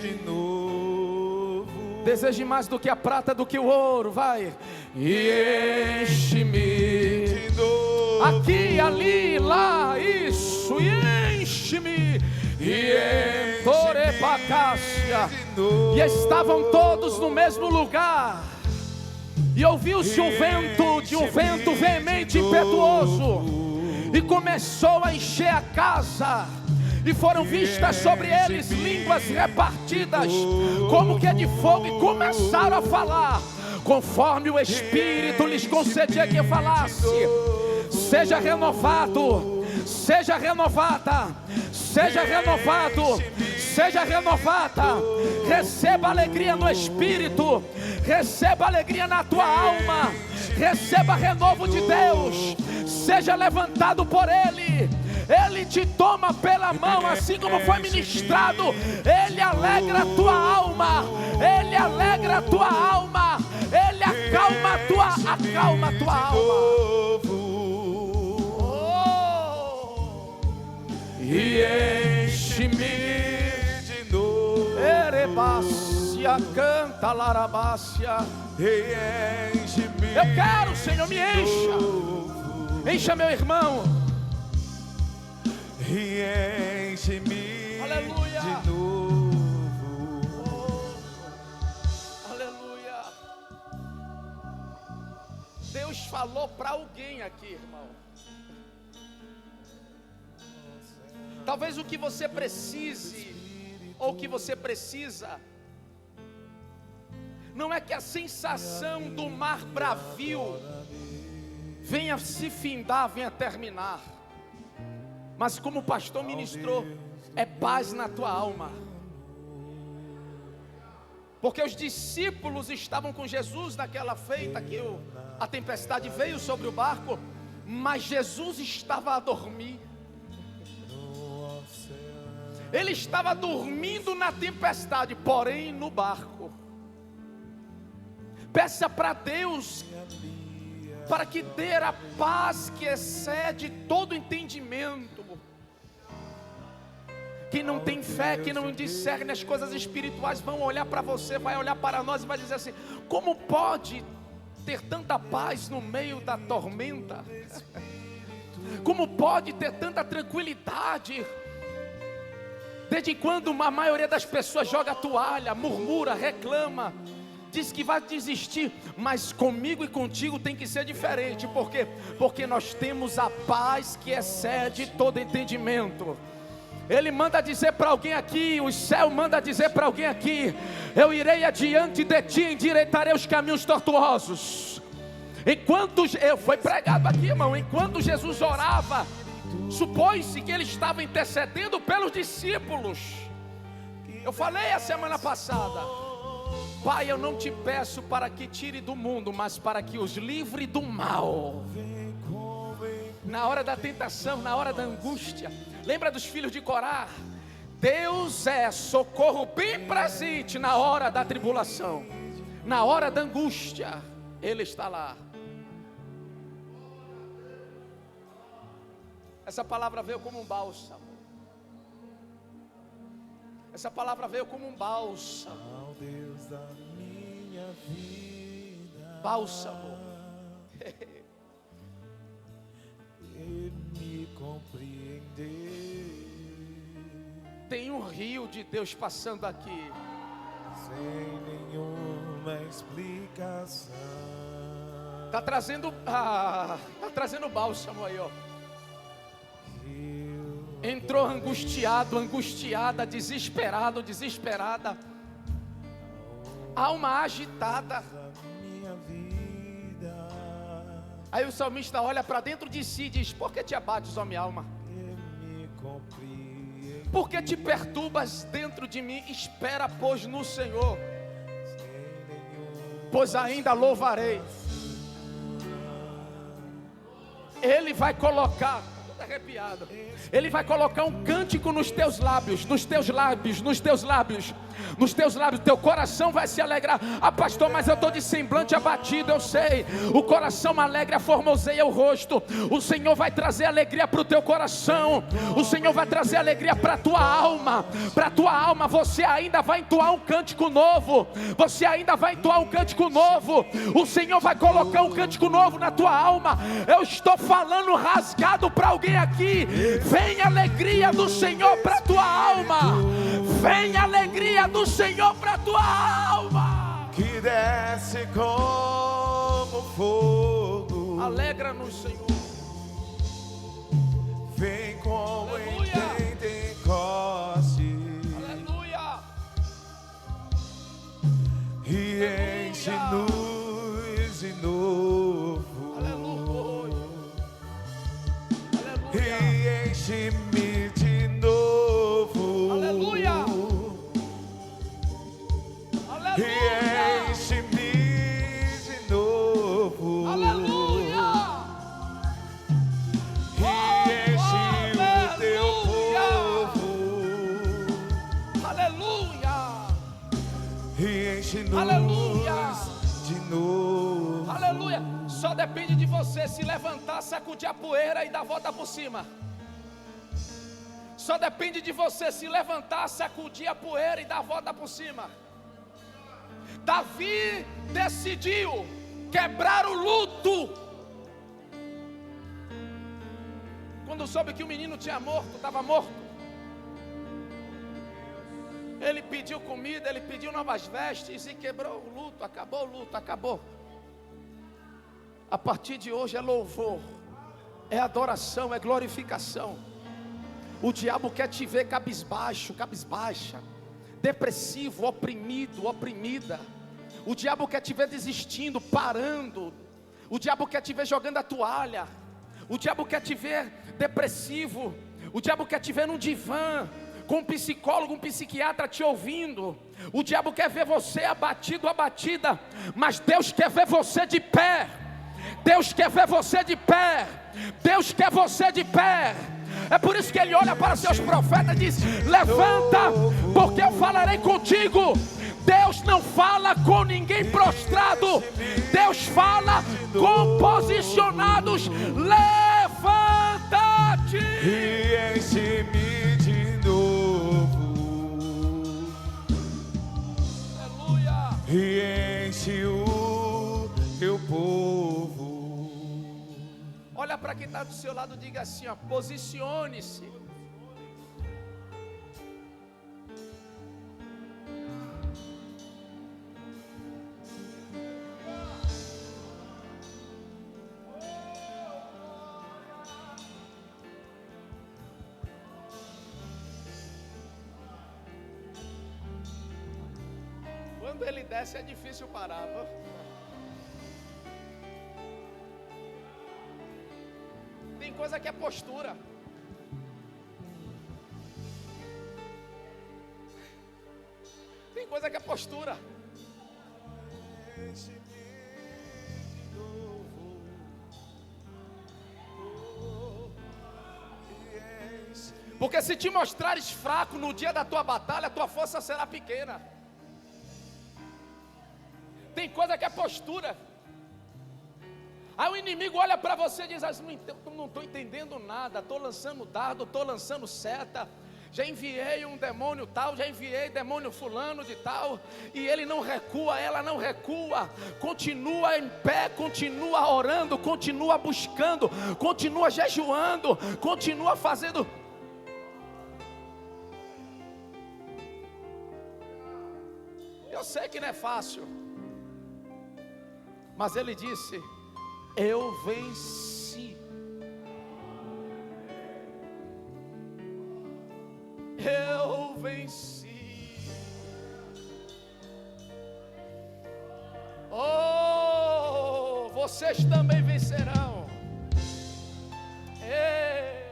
de novo. Deseje mais do que a prata, do que o ouro. Vai. E enche-me de novo. Aqui, ali, lá. Isso. E enche-me. E entorebacácia. E estavam todos no mesmo lugar. E ouviu-se um vento veemente e impetuoso, e começou a encher a casa, e foram vistas sobre eles línguas repartidas, como que de fogo, e começaram a falar, conforme o Espírito lhes concedia que falasse. Seja renovado, seja renovada, seja renovado, seja renovada. Receba alegria no Espírito, receba alegria na tua alma, receba renovo de Deus, seja levantado por Ele. Ele te toma pela mão, assim como foi ministrado. Ele alegra a tua alma, Ele alegra a tua alma, Ele acalma a tua alma. E enche-me de novo. Erebácia, canta larabácia. E enche-me. Eu quero, Senhor, me encha. Encha meu irmão. E enche-me. Aleluia. De novo. Oh. Aleluia. Deus falou para alguém aqui, irmão. Talvez o que você precise, ou o que você precisa, não é que a sensação do mar bravio venha se findar, venha terminar, mas como o pastor ministrou, é paz na tua alma. Porque os discípulos estavam com Jesus naquela feita que a tempestade veio sobre o barco, mas Jesus estava a dormir. Ele estava dormindo na tempestade, porém no barco. Peça para Deus, para que dê a paz que excede todo entendimento. Quem não tem fé, quem não discerne as coisas espirituais, vão olhar para você, vai olhar para nós e vai dizer assim: como pode ter tanta paz no meio da tormenta? Como pode ter tanta tranquilidade? Desde quando a maioria das pessoas joga a toalha, murmura, reclama, diz que vai desistir, mas comigo e contigo tem que ser diferente. Por quê? Porque nós temos a paz que excede todo entendimento. Ele manda dizer para alguém aqui, o céu manda dizer para alguém aqui: eu irei adiante de ti, endireitarei os caminhos tortuosos. Enquanto, foi pregado aqui, irmão, enquanto Jesus orava, supõe-se que ele estava intercedendo pelos discípulos. Eu falei a semana passada: Pai, eu não te peço para que tire do mundo, mas para que os livre do mal. Na hora da tentação, na hora da angústia. Lembra dos filhos de Corá? Deus é socorro bem presente na hora da tribulação, na hora da angústia. Ele está lá. Essa palavra veio como um bálsamo. Essa palavra veio como um bálsamo. Deus da minha vida. Bálsamo. E me compreender. Tem um rio de Deus passando aqui. Sem nenhuma explicação. Tá trazendo bálsamo aí, ó. Entrou angustiado, angustiada, desesperado, desesperada. Alma agitada. Aí o salmista olha para dentro de si e diz: por que te abates, ó minha alma? Por que te perturbas dentro de mim? Espera, pois, no Senhor, pois ainda louvarei. Ele vai colocar, arrepiado, Ele vai colocar um cântico nos teus lábios, nos teus lábios, nos teus lábios, nos teus lábios. Teu coração vai se alegrar. Ah, pastor, mas eu estou de semblante abatido. Eu sei, o coração alegre formoseia o rosto. O Senhor vai trazer alegria para o teu coração. O Senhor vai trazer alegria para a tua alma. Para a tua alma, você ainda vai entoar um cântico novo. Você ainda vai entoar um cântico novo. O Senhor vai colocar um cântico novo na tua alma. Eu estou falando rasgado para alguém aqui. Vem alegria do Senhor para a tua alma. Vem alegria do Senhor para a tua alma. Que desce como fogo. Alegra-nos, Senhor. Vem como Aleluia. em Pentecoste. Aleluia. E enche-nos de novo. Aleluia. Aleluia. E enche-me de novo. Aleluia. Aleluia. E enche-me de novo. Aleluia. E enche o teu povo. Aleluia. E enche-nos Aleluia. de novo. Aleluia. Só depende de você se levantar, sacudir a poeira e dar a volta por cima. Só depende de você se levantar, sacudir a poeira e dar a volta por cima. Davi decidiu quebrar o luto. Quando soube que o menino tinha morto, estava morto, ele pediu comida, ele pediu novas vestes e quebrou o luto. Acabou o luto, acabou. A partir de hoje é louvor, é adoração, é glorificação. O diabo quer te ver cabisbaixo, cabisbaixa, depressivo, oprimido, oprimida. O diabo quer te ver desistindo, parando. O diabo quer te ver jogando a toalha. O diabo quer te ver depressivo. O diabo quer te ver num divã, com um psicólogo, um psiquiatra te ouvindo. O diabo quer ver você abatido, abatida. Mas Deus quer ver você de pé. Deus quer ver você de pé. Deus quer você de pé. É por isso que ele olha para seus profetas e diz: levanta, porque eu falarei contigo. Deus não fala com ninguém prostrado. Deus fala com posicionados. Levanta-te. E enche-me de novo. Aleluia. E enche o teu povo. Olha para quem está do seu lado e diga assim, ó: posicione-se. quando ele desce é difícil parar, viu? Tem coisa que é postura. Tem coisa que é postura. Porque se te mostrares fraco no dia da tua batalha, a tua força será pequena. Tem coisa que é postura. Aí o inimigo olha para você e diz assim: não estou entendendo nada, estou lançando dardo, estou lançando seta, já enviei um demônio tal, já enviei demônio fulano de tal, e ele não recua, ela não recua, continua em pé, continua orando, continua buscando, continua jejuando, continua fazendo. Eu sei que não é fácil, mas ele disse: eu venci. Eu venci. Oh, vocês também vencerão. Ei.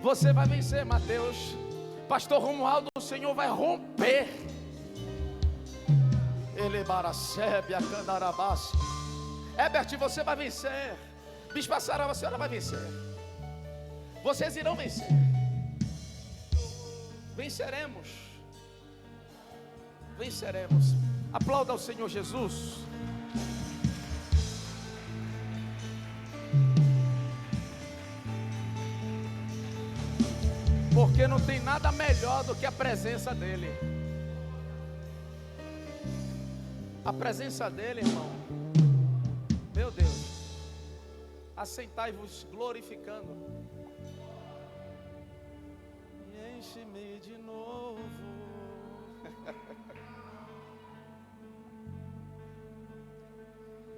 Você vai vencer, Mateus. Pastor Romualdo, o Senhor vai romper. Ele baracebe a candarabás. Herbert, você vai vencer. Bispa Sara, a senhora vai vencer. Vocês irão vencer. Venceremos. Venceremos. Aplauda ao Senhor Jesus. Porque não tem nada melhor do que a presença dEle. A presença dEle, irmão. Meu Deus. Assentai-vos glorificando. E enche-me de novo.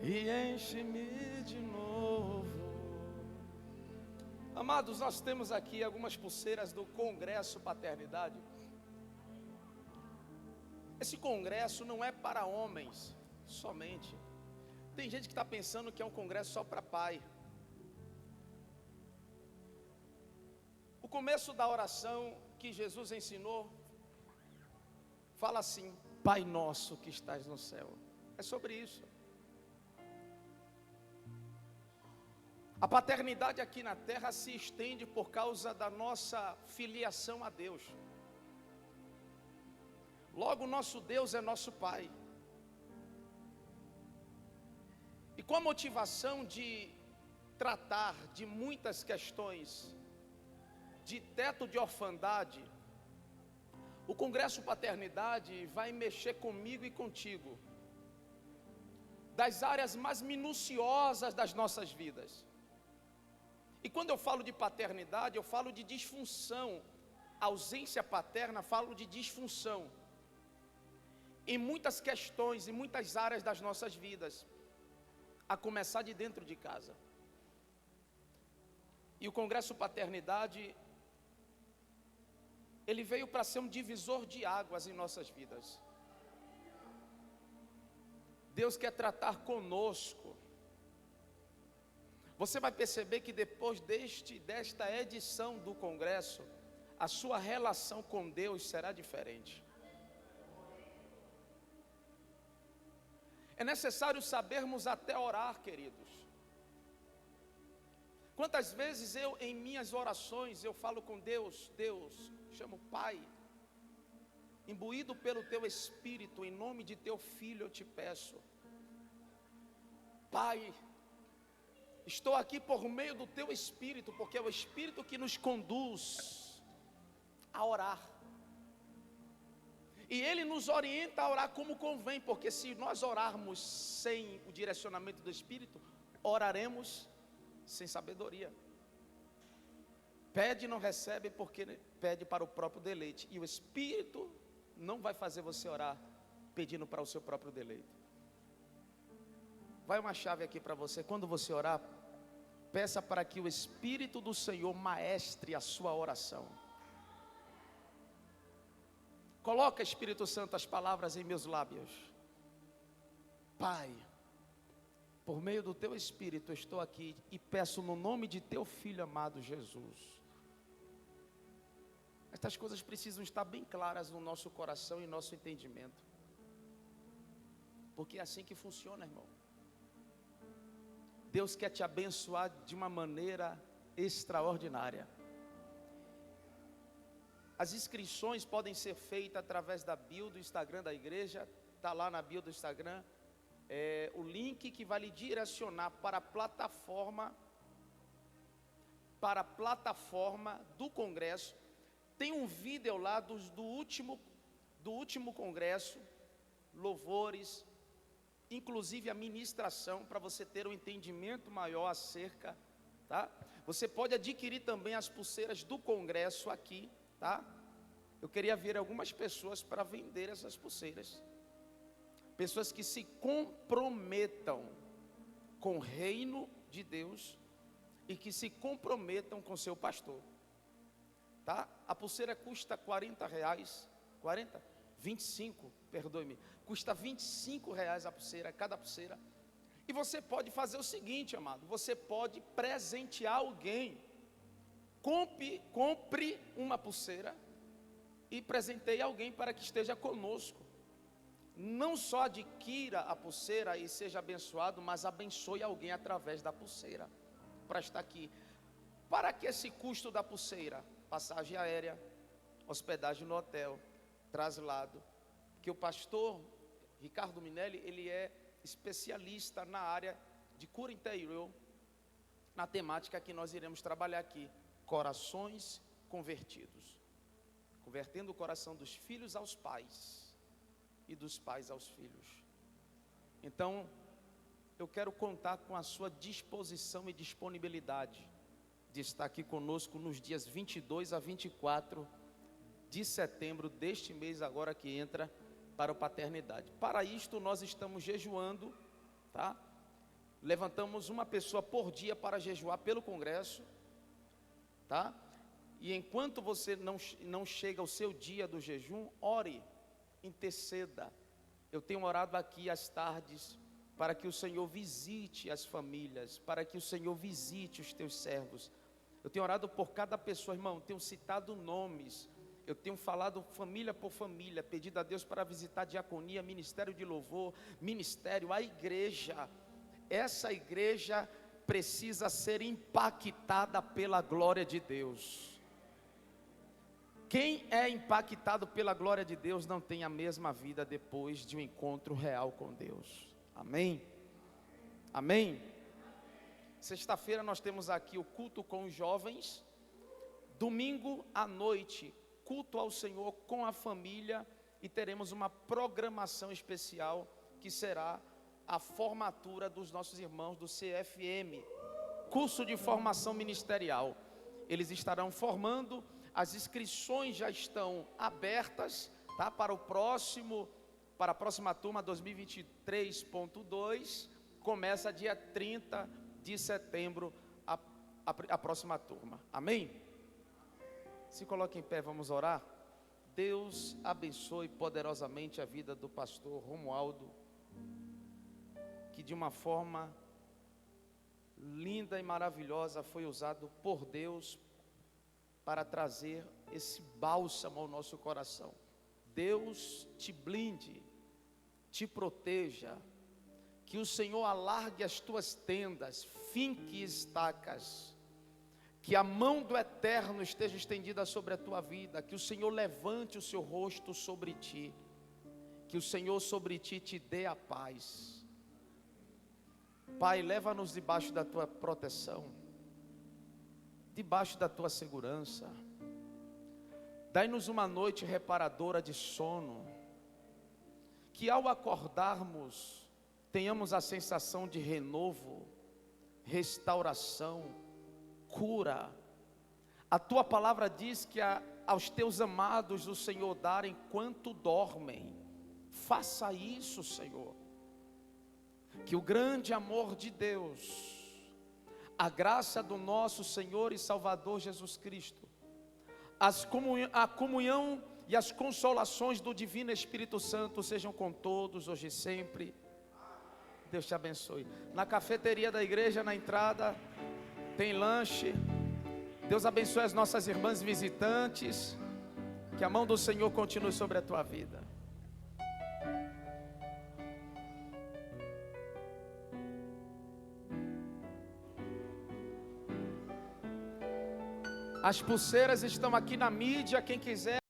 E enche-me de novo. Amados, nós temos aqui algumas pulseiras do Congresso Paternidade. Esse congresso não é para homens somente. Tem gente que está pensando que é um congresso só para pai. O começo da oração que Jesus ensinou fala assim: Pai nosso que estás no céu. É sobre isso. A paternidade aqui na terra se estende por causa da nossa filiação a Deus. Logo, nosso Deus é nosso Pai. E com a motivação de tratar de muitas questões de teto de orfandade, o Congresso Paternidade vai mexer comigo e contigo, das áreas mais minuciosas das nossas vidas. E quando eu falo de paternidade, eu falo de disfunção. Ausência paterna, falo de disfunção em muitas questões, em muitas áreas das nossas vidas, a começar de dentro de casa. E o Congresso Paternidade, ele veio para ser um divisor de águas em nossas vidas. Deus quer tratar conosco. Você vai perceber que depois desta edição do Congresso, a sua relação com Deus será diferente. É necessário sabermos até orar, queridos. Quantas vezes eu, em minhas orações, eu falo com Deus, Deus, chamo Pai, imbuído pelo Teu Espírito, em nome de Teu Filho eu te peço, Pai, estou aqui por meio do Teu Espírito, porque é o Espírito que nos conduz a orar. E Ele nos orienta a orar como convém, porque se nós orarmos sem o direcionamento do Espírito, oraremos sem sabedoria. Pede e não recebe, porque pede para o próprio deleite. E o Espírito não vai fazer você orar pedindo para o seu próprio deleite. Vai uma chave aqui para você. Quando você orar, peça para que o Espírito do Senhor maestre a sua oração. Coloca, Espírito Santo, as palavras em meus lábios. Pai, por meio do Teu Espírito, eu estou aqui e peço no nome de Teu Filho amado Jesus. Estas coisas precisam estar bem claras no nosso coração e nosso entendimento. Porque é assim que funciona, irmão. Deus quer te abençoar de uma maneira extraordinária. As inscrições podem ser feitas através da bio do Instagram da igreja. Está lá na bio do Instagram. O link que vai lhe direcionar para a plataforma do congresso. Tem um vídeo lá do último congresso, louvores, inclusive a ministração, para você ter um entendimento maior acerca, tá? Você pode adquirir também as pulseiras do congresso aqui, tá? Eu queria ver algumas pessoas para vender essas pulseiras. Pessoas que se comprometam com o reino de Deus e que se comprometam com seu pastor. Tá? A pulseira custa R$40, 25, perdoe-me, custa R$25 a pulseira, cada pulseira. E você pode fazer o seguinte, amado, você pode presentear alguém. Compre uma pulseira e presenteie alguém para que esteja conosco. Não só adquira a pulseira e seja abençoado, mas abençoe alguém através da pulseira, para estar aqui. Para que esse custo da pulseira? Passagem aérea, hospedagem no hotel, traslado. Que o pastor Ricardo Minelli, ele é especialista na área de cura interior, na temática que nós iremos trabalhar aqui, corações convertidos, convertendo o coração dos filhos aos pais e dos pais aos filhos. Então, eu quero contar com a sua disposição e disponibilidade de estar aqui conosco nos dias 22 a 24 de setembro deste mês agora que entra para a paternidade. Para isto nós estamos jejuando, tá? Levantamos uma pessoa por dia para jejuar pelo congresso, tá? E enquanto você não chega ao seu dia do jejum, ore, interceda. Eu tenho orado aqui às tardes para que o Senhor visite as famílias, para que o Senhor visite os teus servos. Eu tenho orado por cada pessoa, irmão, tenho citado nomes, eu tenho falado família por família, pedido a Deus para visitar a diaconia, ministério de louvor, ministério, a igreja. Essa igreja precisa ser impactada pela glória de Deus. Quem é impactado pela glória de Deus não tem a mesma vida depois de um encontro real com Deus. Amém? Amém? Sexta-feira nós temos aqui o culto com os jovens. Domingo à noite, culto ao Senhor com a família. E teremos uma programação especial que será a formatura dos nossos irmãos do CFM, curso de formação ministerial. Eles estarão formando, as inscrições já estão abertas, tá? Para a próxima turma 2023.2, começa dia 30 de setembro a próxima turma. Amém? Se coloque em pé, vamos orar. Deus abençoe poderosamente a vida do pastor Romualdo, que de uma forma linda e maravilhosa foi usado por Deus para trazer esse bálsamo ao nosso coração. Deus te blinde, te proteja, que o Senhor alargue as tuas tendas, finque estacas, que a mão do Eterno esteja estendida sobre a tua vida, que o Senhor levante o seu rosto sobre ti, que o Senhor sobre ti te dê a paz. Pai, leva-nos debaixo da tua proteção, debaixo da tua segurança. Dai-nos uma noite reparadora de sono, que ao acordarmos tenhamos a sensação de renovo, restauração, cura. A tua palavra diz que aos teus amados o Senhor dá enquanto dormem. Faça isso, Senhor. Que o grande amor de Deus, a graça do nosso Senhor e Salvador Jesus Cristo, a comunhão e as consolações do Divino Espírito Santo sejam com todos, hoje e sempre. Deus te abençoe. Na cafeteria da igreja, na entrada, tem lanche. Deus abençoe as nossas irmãs visitantes. Que a mão do Senhor continue sobre a tua vida. As pulseiras estão aqui na mídia, quem quiser.